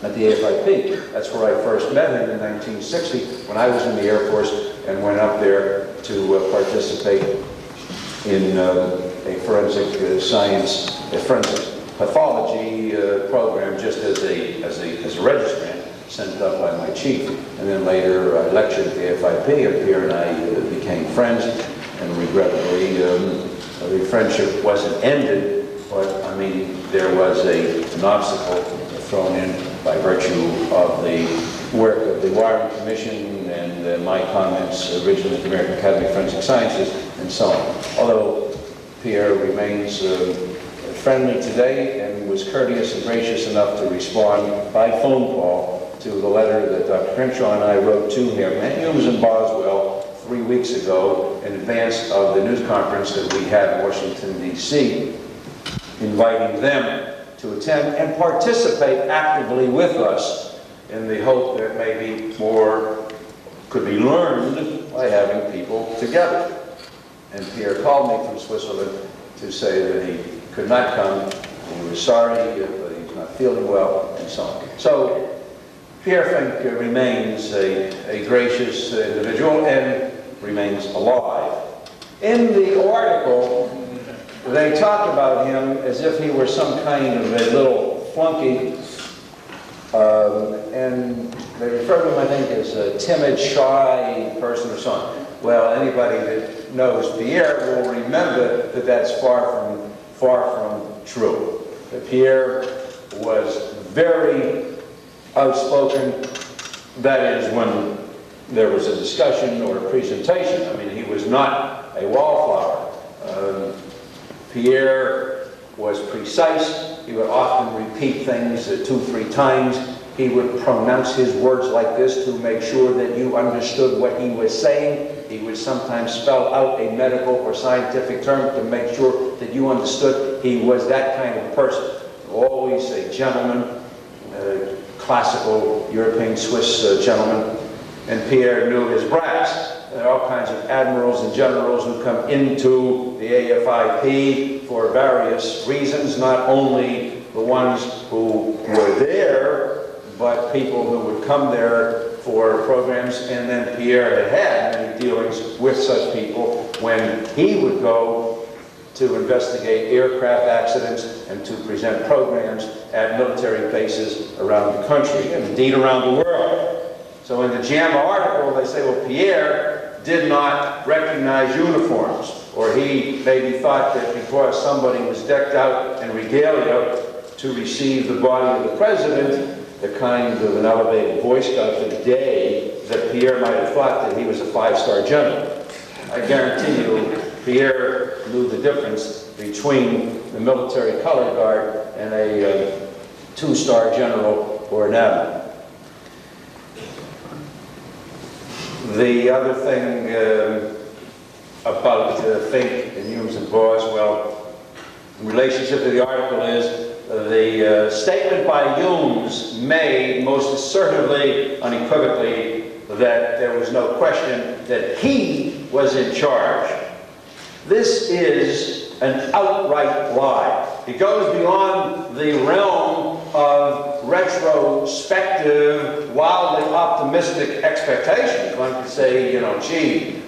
S7: at the AFIP. That's where I first met him in 1960 when I was in the Air Force and went up there to participate in a forensic science, a forensic pathology program just as a registrant sent up by my chief. And then later I lectured at the AFIP, and Pierre and I became friends, and regrettably the friendship wasn't ended, but I mean there was an obstacle thrown in by virtue of the work of the Wiring Commission and my comments originally at the American Academy of Forensic Sciences and so on. Although Pierre remains friendly today and was courteous and gracious enough to respond by phone call to the letter that Dr. Crenshaw and I wrote to him and Humes and Boswell 3 weeks ago in advance of the news conference that we had in Washington, D.C., inviting them to attend and participate actively with us in the hope that maybe more could be learned by having people together. And Pierre called me from Switzerland to say that he could not come, he was sorry, but he's not feeling well, and so on. So Pierre Fink remains a gracious individual and remains alive. In the article, they talk about him as if he were some kind of a little flunky, and they refer to him, I think, as a timid, shy person or so on. Well, anybody that knows Pierre will remember that that's far from true. That Pierre was very outspoken, that is, when there was a discussion or a presentation. I mean, he was not a wallflower. Pierre was precise. He would often repeat things 2-3 times. He would pronounce his words like this to make sure that you understood what he was saying. He would sometimes spell out a medical or scientific term to make sure that you understood. He was that kind of person. Always a gentleman, classical European Swiss gentleman. And Pierre knew his brass. There are all kinds of admirals and generals who come into the AFIP for various reasons, not only the ones who were there, but people who would come there for programs. And then Pierre had many dealings with such people when he would go to investigate aircraft accidents and to present programs at military bases around the country and indeed around the world. So in the JAMA article, they say, well, Pierre did not recognize uniforms, or he maybe thought that because somebody was decked out in regalia to receive the body of the president, the kind of an elevated Boy Scout for the day, that Pierre might have thought that he was a 5-star general. I guarantee you, Pierre knew the difference between the military color guard and a 2-star general or an admiral. The other thing about Fink and Humes and Boswell in relationship to the article is the statement by Humes made most assertively, unequivocally, that there was no question that he was in charge. This is an outright lie. It goes beyond the realm of retrospective, wildly optimistic expectations. One could say, you know, gee,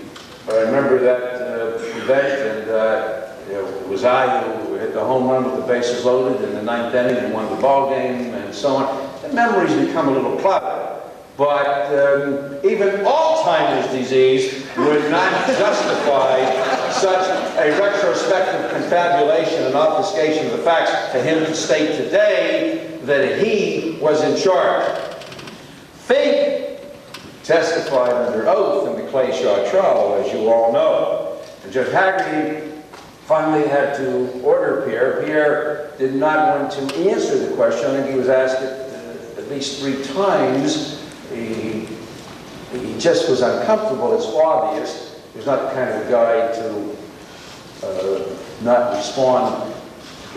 S7: I remember that event, and it was I who hit the home run with the bases loaded in the 9th inning and won the ball game, and so on. The memories become a little clouded. But even all-time Alzheimer's disease would not justify such a retrospective confabulation and obfuscation of the facts to him to state today that he was in charge. Fink testified under oath in the Crenshaw trial, as you all know. And Judge Haggerty finally had to order Pierre. Pierre did not want to answer the question. I think he was asked it at least 3 times. He just was uncomfortable. It's obvious. He was not the kind of guy to not respond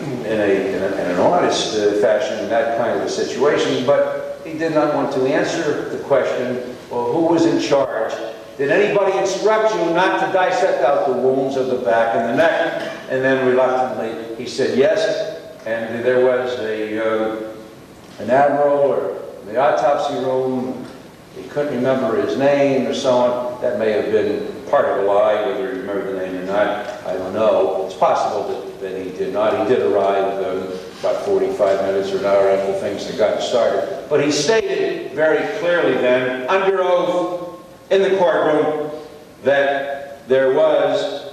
S7: in an honest fashion in that kind of a situation, but he did not want to answer the question, well, who was in charge? Did anybody instruct you not to dissect out the wounds of the back and the neck? And then reluctantly he said yes, and there was an admiral or in the autopsy room, he couldn't remember his name or so on. That may have been part of a lie, whether he remembered the name or not, I don't know. It's possible that he did not. He did arrive about 45 minutes or an hour after things had gotten started. But he stated very clearly then, under oath, in the courtroom, that there was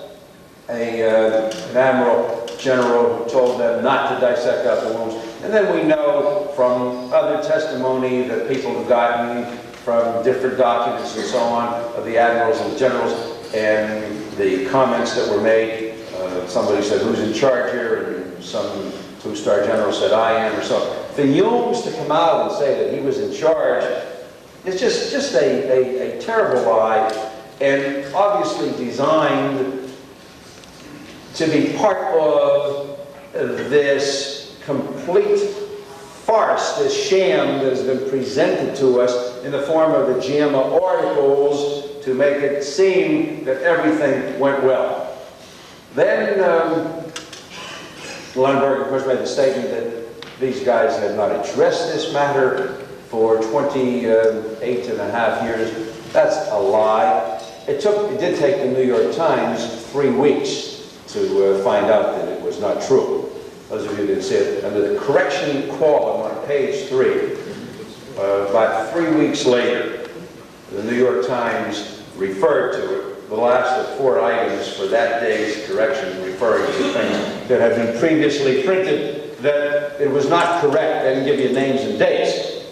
S7: an admiral general who told them not to dissect out the wounds. And then we know from other testimony that people have gotten from different documents and so on of the admirals and generals and the comments that were made. Somebody said, who's in charge here? And some two-star general said, I am, or so. For Humes to come out and say that he was in charge is just a terrible lie, and obviously designed to be part of this complete farce, this sham that has been presented to us in the form of the JAMA articles to make it seem that everything went well. Then Lundberg, of course, made the statement that these guys had not addressed this matter for 28.5 years. That's a lie. It did take the New York Times 3 weeks to find out that it was not true. Those of you who didn't see it, under the correction column on page 3, about 3 weeks later, the New York Times referred to it. The last of 4 items for that day's correction, referring to things that had been previously printed, that it was not correct. They didn't give you names and dates,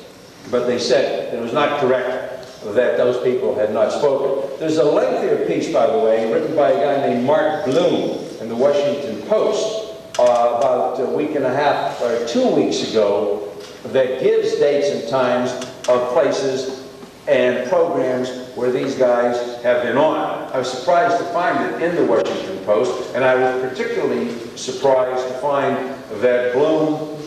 S7: but they said that it was not correct, that those people had not spoken. There's a lengthier piece, by the way, written by a guy named Mark Bloom in the Washington Post about a week and a half or 2 weeks ago that gives dates and times of places and programs where these guys have been on. I was surprised to find it in the Washington Post, and I was particularly surprised to find that Bloom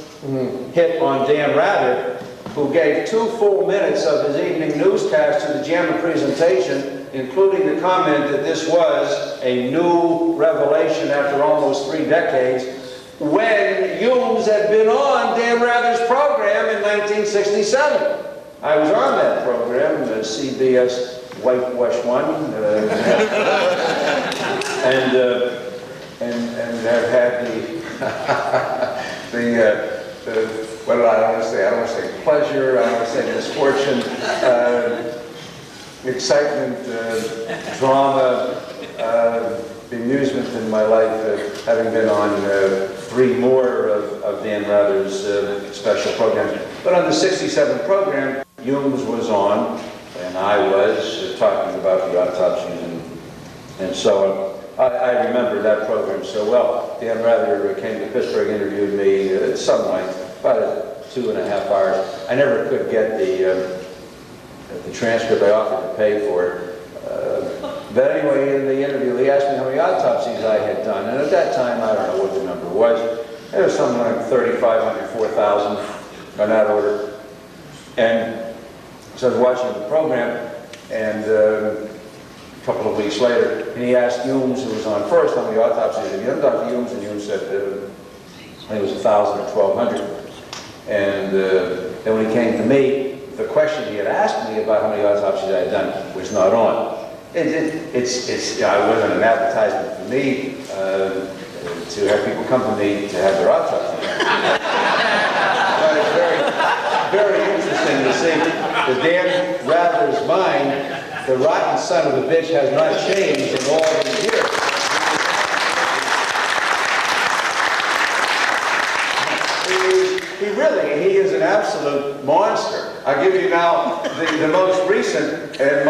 S7: hit on Dan Rather, who gave 2 full minutes of his evening newscast to the JAMA presentation, including the comment that this was a new revelation after almost 3 decades, when Humes had been on Dan Rather's program in 1967. I was on that program, CBS Whitewash One, and have had what I don't want to say. I don't want to say pleasure. I don't want to say misfortune, excitement, drama, amusement in my life, having been on 3 more of Dan Rather's special programs. But on the 67 program, Humes was on, and I was talking about the autopsies and so on. I remember that program so well. Dan Rather came to Pittsburgh, interviewed me at some length, about 2.5 hours. I never could get the transcript. I offered to pay for it. But anyway, in the interview, he asked me how many autopsies I had done, and at that time, I don't know what the number was. It was something like 3,500, 4,000, on that order. And so I was watching the program, and a couple of weeks later, and he asked Humes, who was on first, how many autopsies have you done, Dr. Humes? And Humes said, I think it was 1,000 or 1,200. And then when he came to me, the question he had asked me about how many autopsies I had done was not on. It wasn't an advertisement for me to have people come to me to have their autopsy. But it's very, very interesting to see the Dan Rather's mind the rotten son of a bitch has not changed in all these years. He is an absolute monster. I'll give you now the most recent, and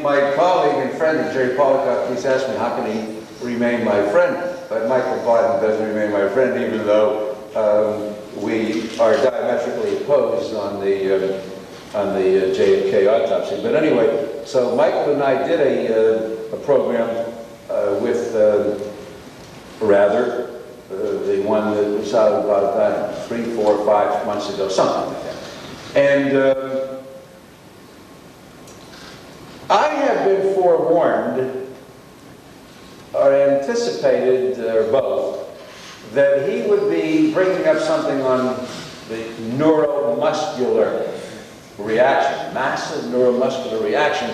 S7: my colleague and friend, Jerry Polikoff, he's asked me how can he remain my friend, but Michael Biden doesn't remain my friend, even though we are diametrically opposed on the JFK autopsy. But anyway, so Michael and I did a program with the one that was out about 3, 4, 5 months ago, something like that. And I have been forewarned, or anticipated, or both, that he would be bringing up something on the neuromuscular reaction, massive neuromuscular reaction,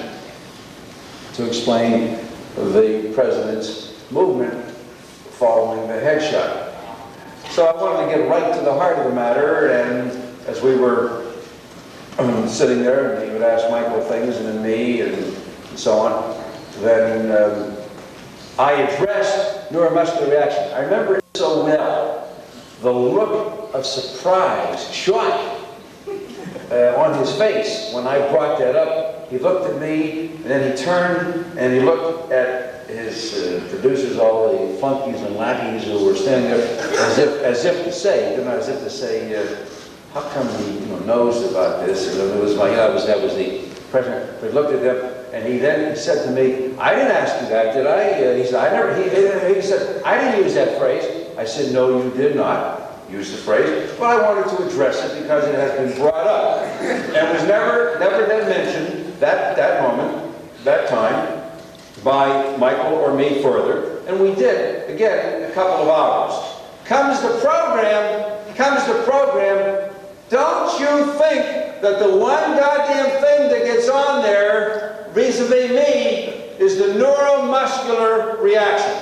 S7: to explain the president's movement following the headshot. So I wanted to get right to the heart of the matter, and as we were sitting there, and he would ask Michael things, and then me, and so on, then I addressed neuromuscular reaction. I remember it so well, the look of surprise, shock on his face when I brought that up. He looked at me, and then he turned, and he looked at his producers, all the flunkies and lackeys who were standing there, as if to say, how come he knows about this? And it was that was the president. But he looked at them, and he then said to me, "I didn't ask you that, did I?" He said, "I never." He said, "I didn't use that phrase." I said, "No, you did not use the phrase, but I wanted to address it because it has been brought up and was never then mentioned that time by Michael or me further, and we did again a couple of hours. Comes the program. Don't you think that the one goddamn thing that gets on there vis-a-vis me is the neuromuscular reaction?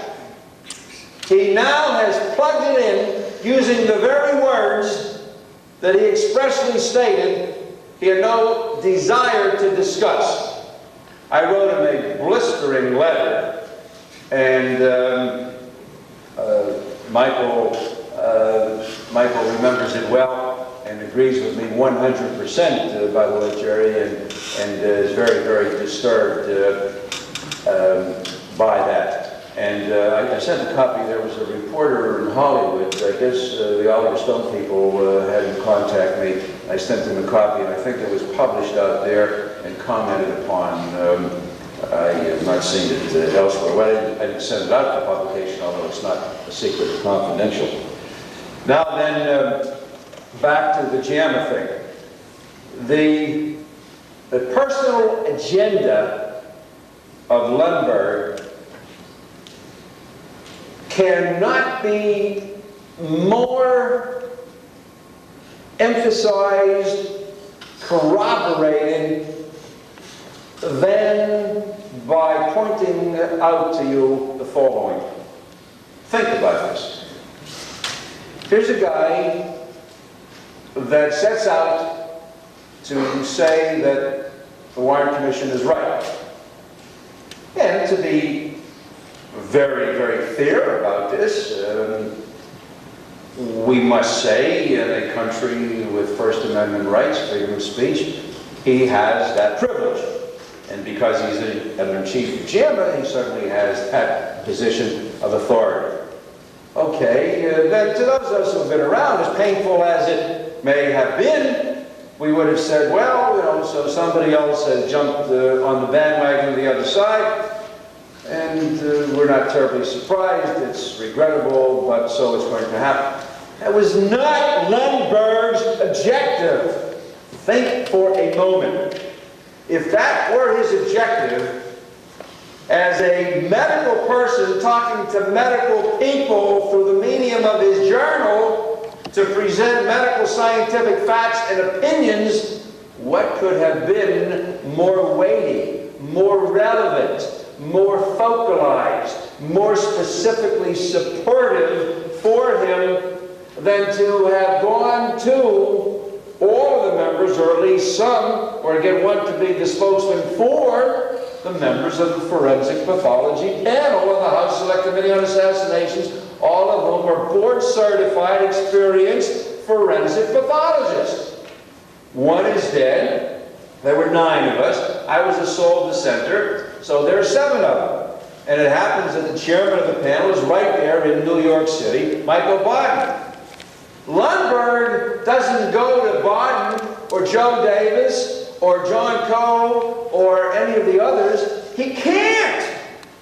S7: He now has plugged it in using the very words that he expressly stated he had no desire to discuss. I wrote him a blistering letter, and Michael remembers it well and agrees with me 100%, by the way, Jerry, and is very, very disturbed by that. And I sent a copy. There was a reporter in Hollywood, I guess the Oliver Stone people had him contact me. I sent him a copy, and I think it was published out there and commented upon. I have not seen it elsewhere. Well, I didn't send it out for publication, although it's not a secret or confidential. Now then, back to the JAMA thing. The personal agenda of Lundberg cannot be more emphasized, corroborated, than by pointing out to you the following. Think about this. Here's a guy that sets out to say that the Warren Commission is right. And to be very, very clear about this, we must say in a country with First Amendment rights, freedom of speech, he has that privilege. And because he's the editor-in-chief of JAMA, he certainly has that position of authority. Okay, then to those of us who have been around, as painful as it may have been, we would have said, well, so somebody else has jumped on the bandwagon on the other side, and we're not terribly surprised. It's regrettable, but so it's going to happen. That was not Lundberg's objective. Think for a moment. If that were his objective, as a medical person talking to medical people through the medium of his journal to present medical scientific facts and opinions, what could have been more weighty, more relevant, more focalized, more specifically supportive for him than to have gone to all of the members, or at least some, or get one to be the spokesman for the members of the forensic pathology panel of the House Select Committee on Assassinations, all of whom are board-certified, experienced forensic pathologists. One is dead. There were 9 of us. I was the sole dissenter, so there are 7 of them. And it happens that the chairman of the panel is right there in New York City, Michael Baden. Lundberg doesn't go to Baden or Joe Davis or John Coe or any of the others. He can't,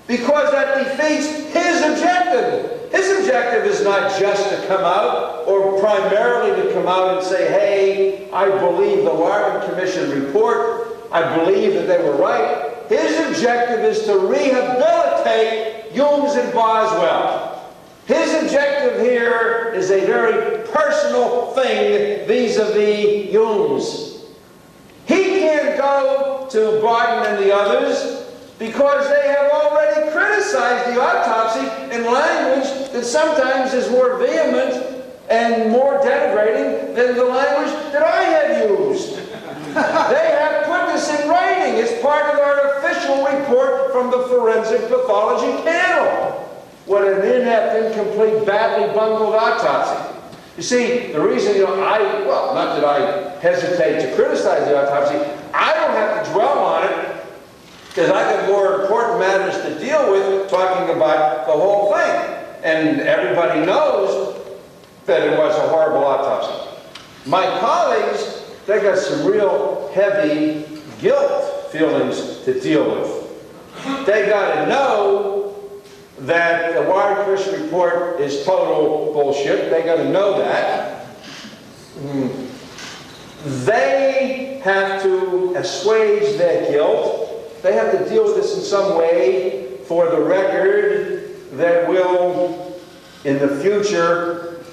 S7: because that defeats his objective. His objective is not just to come out, or primarily to come out and say, hey, I believe the Warren Commission report, I believe that they were right. His objective is to rehabilitate Humes and Boswell. His objective here is a very personal thing vis-a-vis Humes. He can't go to Barton and the others because they have already criticized the autopsy in language that sometimes is more vehement and more denigrating than the language that I had used. They have put this in writing. It's part of our official report from the forensic pathology panel. What an inept, incomplete, badly bungled autopsy. You see, the reason, well, not that I hesitate to criticize the autopsy, I don't have to dwell on it because I have more important matters to deal with talking about the whole thing. And everybody knows that it was a horrible autopsy. My colleagues, they got some real heavy guilt feelings to deal with. They got to know that the Warren Commission report is total bullshit. They got to know that. They have to assuage their guilt. They have to deal with this in some way for the record that will, in the future,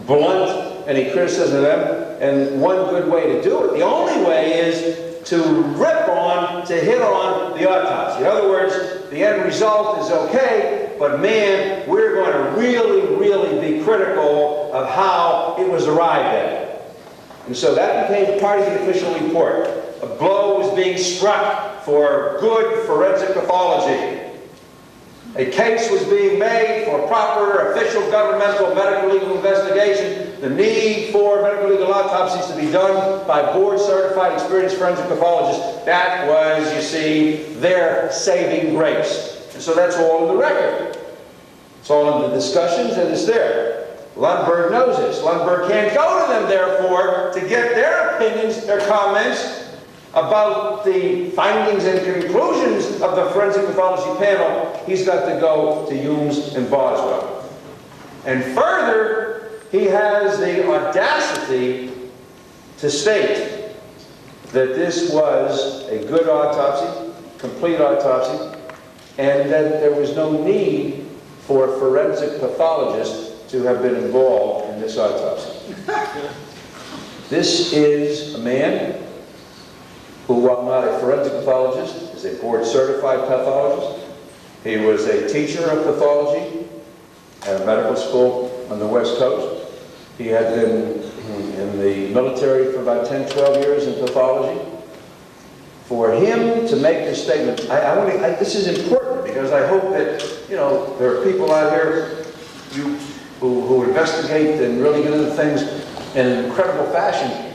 S7: blunt any criticism of them. And one good way to do it, the only way, is to rip on, to hit on the autopsy. In other words, the end result is okay, but man, we're going to really, really be critical of how it was arrived at. And so that became part of the official report. A blow was being struck for good forensic pathology. A case was being made for proper official governmental medical legal investigation. The need for medical legal autopsies to be done by board-certified experienced forensic pathologists. That was, you see, their saving grace. And so that's all in the record. It's all in the discussions, and it's there. Lundberg knows this. Lundberg can't go to them, therefore, to get their opinions, their comments about the findings and conclusions of the forensic pathology panel. He's got to go to Humes and Boswell. And further, he has the audacity to state that this was a good autopsy, complete autopsy, and that there was no need for forensic pathologists to have been involved in this autopsy. This is a man who, while not a forensic pathologist, is a board-certified pathologist. He was a teacher of pathology at a medical school on the West Coast. He had been in the military for about 10, 12 years in pathology. For him to make this statement, this is important because I hope that, there are people out here who investigate and really get into things in an incredible fashion.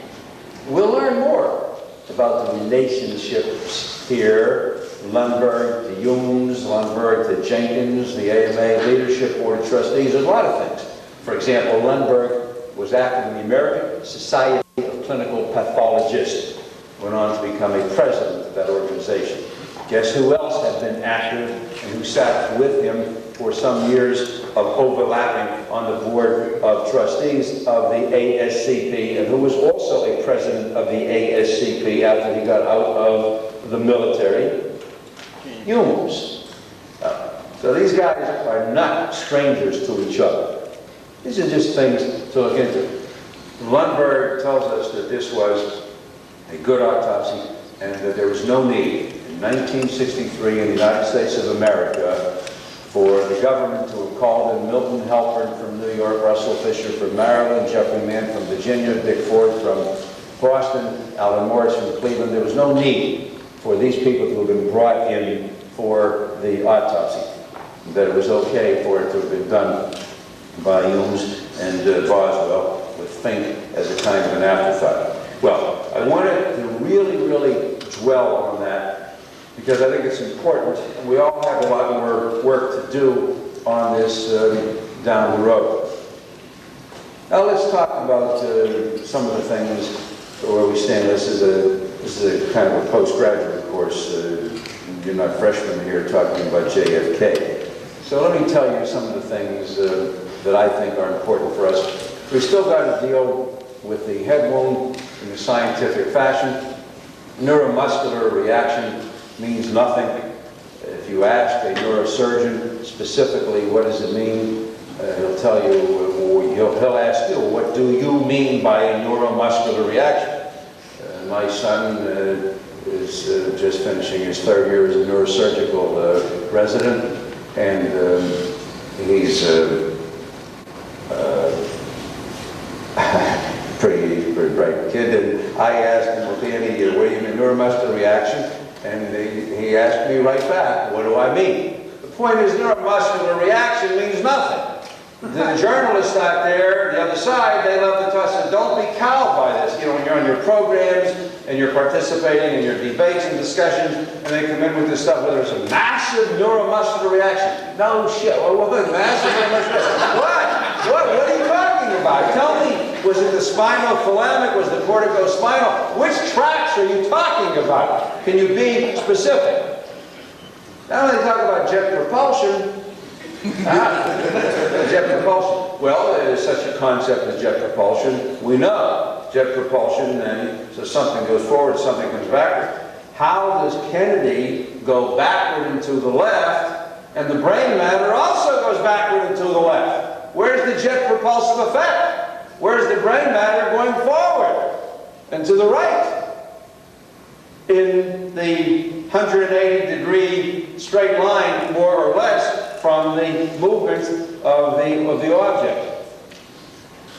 S7: We'll learn more about the relationships here. Lundberg to Humes, Lundberg to Jenkins, the AMA Leadership Board of Trustees, there's a lot of things. For example, Lundberg was active in the American Society of Clinical Pathologists, went on to become a president of that organization. Guess who else had been active and who sat with him for some years of overlapping on the board of trustees of the ASCP, and who was also a president of the ASCP after he got out of the military? Humes. So these guys are not strangers to each other. These are just things to look into. Lundberg tells us that this was a good autopsy and that there was no need in 1963 in the United States of America for the government to have called in Milton Halpern from New York, Russell Fisher from Maryland, Jeffrey Mann from Virginia, Dick Ford from Boston, Alan Morris from Cleveland. There was no need for these people to have been brought in for the autopsy, that it was okay for it to have been done by Humes and Boswell with Fink as a kind of an afterthought. Well, I wanted to really, really dwell on that because I think it's important, and we all have a lot more work to do on this down the road. Now let's talk about some of the things where we stand. This is a kind of a postgraduate course. You're not freshmen here talking about JFK. So let me tell you some of the things that I think are important for us. We still got to deal with the head wound in a scientific fashion. Neuromuscular reaction means nothing. If you ask a neurosurgeon specifically, what does it mean? He'll tell you, he'll ask you, what do you mean by a neuromuscular reaction? My son is just finishing his 3rd year as a neurosurgical resident, and he's pretty bright kid. And I asked him, what do you mean, neuromuscular reaction? And he asked me right back, what do I mean? The point is, neuromuscular reaction means nothing. The journalists out there, the other side, they love to toss it. Don't be cowed by this. You know, when you're on your programs and you're participating in your debates and discussions, and they come in with this stuff, whether it's a massive neuromuscular reaction. No shit. Well, what? Massive neuromuscular reaction? What are you talking about? Tell me, was it the spinothalamic? Was the corticospinal? Which tracts are you talking about? Can you be specific? Now when they talk about jet propulsion, jet propulsion. Well, there's such a concept as jet propulsion. We know jet propulsion, and so something goes forward, something comes backward. How does Kennedy go backward and to the left, and the brain matter also goes backward and to the left? Where's the jet propulsive effect? Where's the brain matter going forward and to the right? In the 180-degree straight line, more or less, from the movement of the object.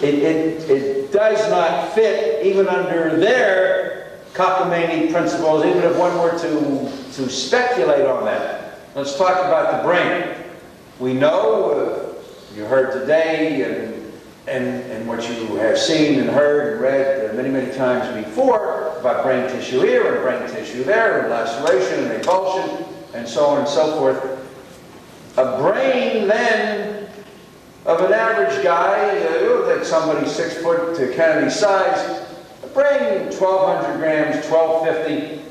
S7: It does not fit even under their cockamamie principles, even if one were to speculate on that. Let's talk about the brain. We know, you heard today, and what you have seen and heard and read many, many times before about brain tissue here and brain tissue there, and laceration and avulsion, and so on and so forth. A brain, then, of an average guy, like somebody 6 foot to Kennedy's size, a brain 1,200 grams, 1,250.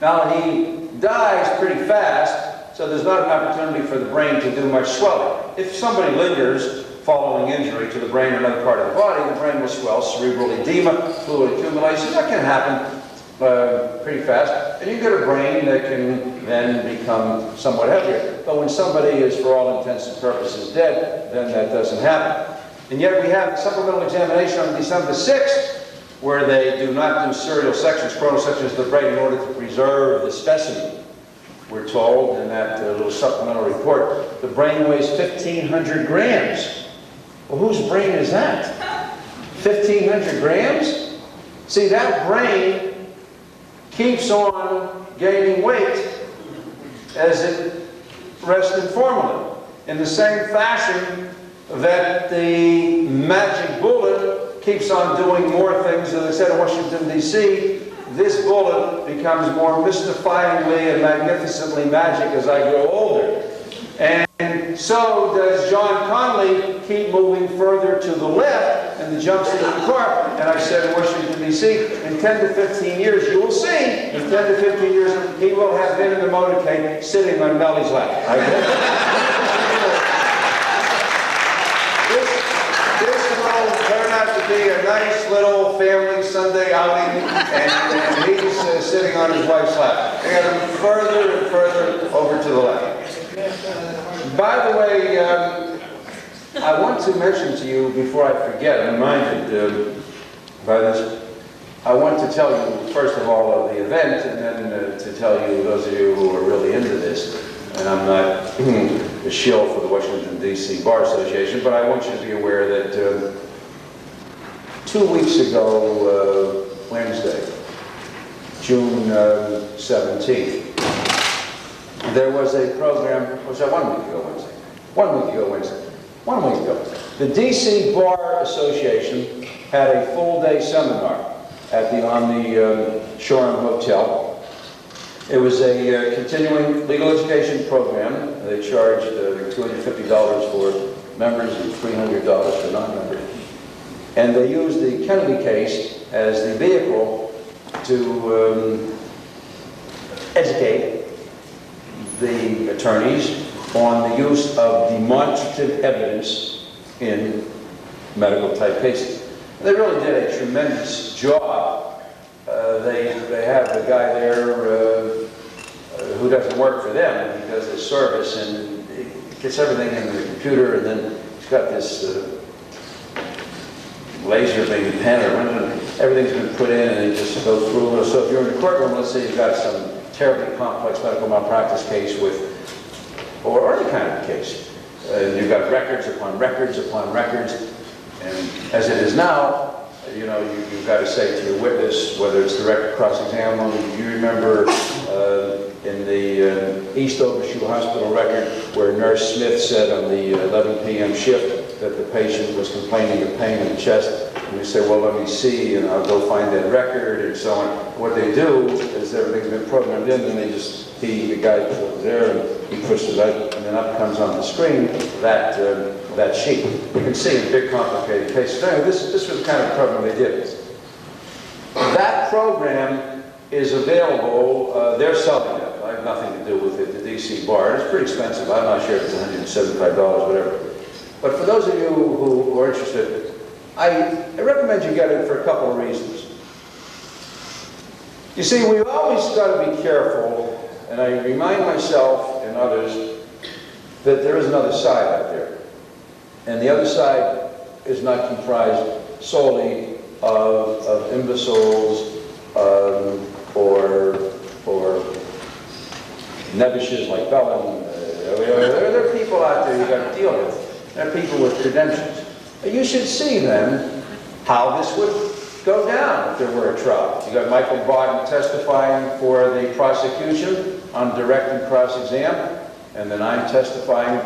S7: Now, he dies pretty fast, so there's not an opportunity for the brain to do much swelling. If somebody lingers following injury to the brain or another part of the body, the brain will swell, cerebral edema, fluid accumulation. That can happen pretty fast, and you get a brain that can then become somewhat heavier. But when somebody is, for all intents and purposes, dead, then that doesn't happen. And yet we have a supplemental examination on December 6th, where they do not do serial sections, coronal sections of the brain in order to preserve the specimen. We're told in that little supplemental report, the brain weighs 1,500 grams. Well, whose brain is that? 1,500 grams? See, that brain keeps on gaining weight as it rested formerly, in the same fashion that the magic bullet keeps on doing more things. As I said in Washington, D.C., this bullet becomes more mystifyingly and magnificently magic as I grow older. And so does John Conley keep moving further to the left, and the jumps into the car. And I said in Washington, D.C., in 10 to 15 years, you will see, in 10 to 15 years, he will have been in the motorcade sitting on Melly's lap. This will turn out to be a nice little family Sunday outing, and he's sitting on his wife's lap. They got him further and further over to the left. By the way, I want to mention to you, before I forget, I'm reminded by this, I want to tell you, first of all, of the event, and then to tell you, those of you who are really into this, and I'm not a shill for the Washington, D.C. Bar Association, but I want you to be aware that 2 weeks ago, Wednesday, June 17th. There was a program, was that 1 week ago Wednesday? 1 week ago Wednesday. 1 week ago. The DC Bar Association had a full-day seminar on the Shoreham Hotel. It was a continuing legal education program. They charged $250 for members and $300 for non-members. And they used the Kennedy case as the vehicle to educate the attorneys on the use of demonstrative evidence in medical type cases. They really did a tremendous job. They have a guy there who doesn't work for them, and he does this service, and he gets everything in the computer, and then he's got this laser maybe pen or whatever. Everything's been put in, and they just go through. So if you're in the courtroom, let's say you've got some terribly complex medical malpractice case or any kind of case, and you've got records upon records upon records, and as it is now, you know, you've got to say to your witness, whether it's direct cross-exam, you remember in the East Overshoe Hospital record where Nurse Smith said on the 11 p.m. shift that the patient was complaining of pain in the chest, and you say, well, let me see, and I'll go find that record, and so on. What they do is everything's been programmed in, and the guy was there, and he pushes it out, and then up comes on the screen that sheet. You can see in big complicated cases. Anyway, this was the kind of program they did. That program is available, they're selling it. I have nothing to do with it, the DC Bar. It's pretty expensive. I'm not sure if it's $175, whatever. But for those of you who are interested, I recommend you get it for a couple of reasons. You see, we've always got to be careful, and I remind myself and others that there is another side out there. And the other side is not comprised solely of imbeciles or nebbishes like Bellin. There are people out there you've got to deal with. There are people with credentials. You should see then how this would go down if there were a trial. You got Michael Bodden testifying for the prosecution on direct and cross-exam, and then I'm testifying.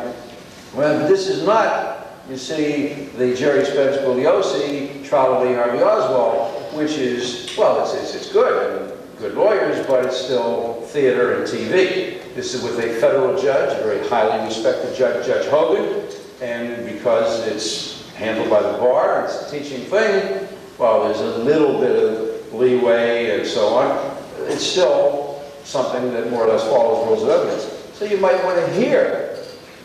S7: Well, this is not, you see, the Jerry Spence Bugliosi trial of Lee Harvey Oswald, which is, well, it's good, and good lawyers, but it's still theater and TV. This is with a federal judge, a very highly respected judge, Judge Hogan, and because it's handled by the bar, it's a teaching thing, well, there's a little bit of leeway and so on. It's still something that more or less follows rules of evidence. So you might want to hear,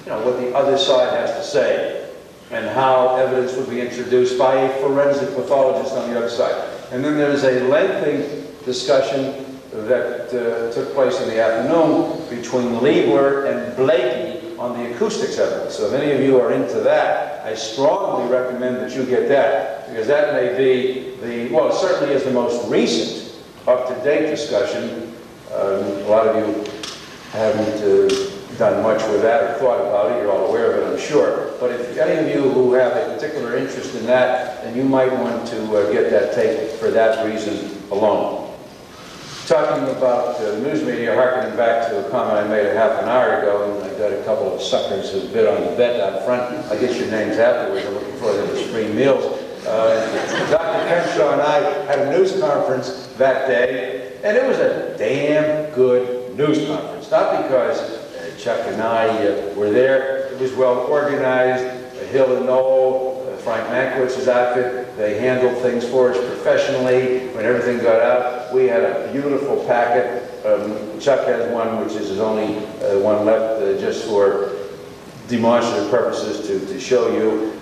S7: you know, what the other side has to say and how evidence would be introduced by a forensic pathologist on the other side. And then there's a lengthy discussion that took place in the afternoon between Liebler and Blakey on the acoustics evidence. So if any of you are into that, I strongly recommend that you get that, because that may be well, it certainly is the most recent, up-to-date discussion. A lot of you haven't done much with that or thought about it. You're all aware of it, I'm sure. But if any of you who have a particular interest in that, then you might want to get that tape for that reason alone. Talking about news media, harkening back to a comment I made a half an hour ago, and I got a couple of suckers who bid on the bet out front. I'll get your names afterwards. I'm looking forward to the free meals. Dr. Crenshaw and I had a news conference that day, and it was a damn good news conference. Not because Chuck and I were there. It was well organized. Hill and Knoll, Frank Mankiewicz's outfit, they handled things for us professionally. When everything got out, we had a beautiful packet. Chuck has one, which is his only one left just for demonstrative purposes to show you.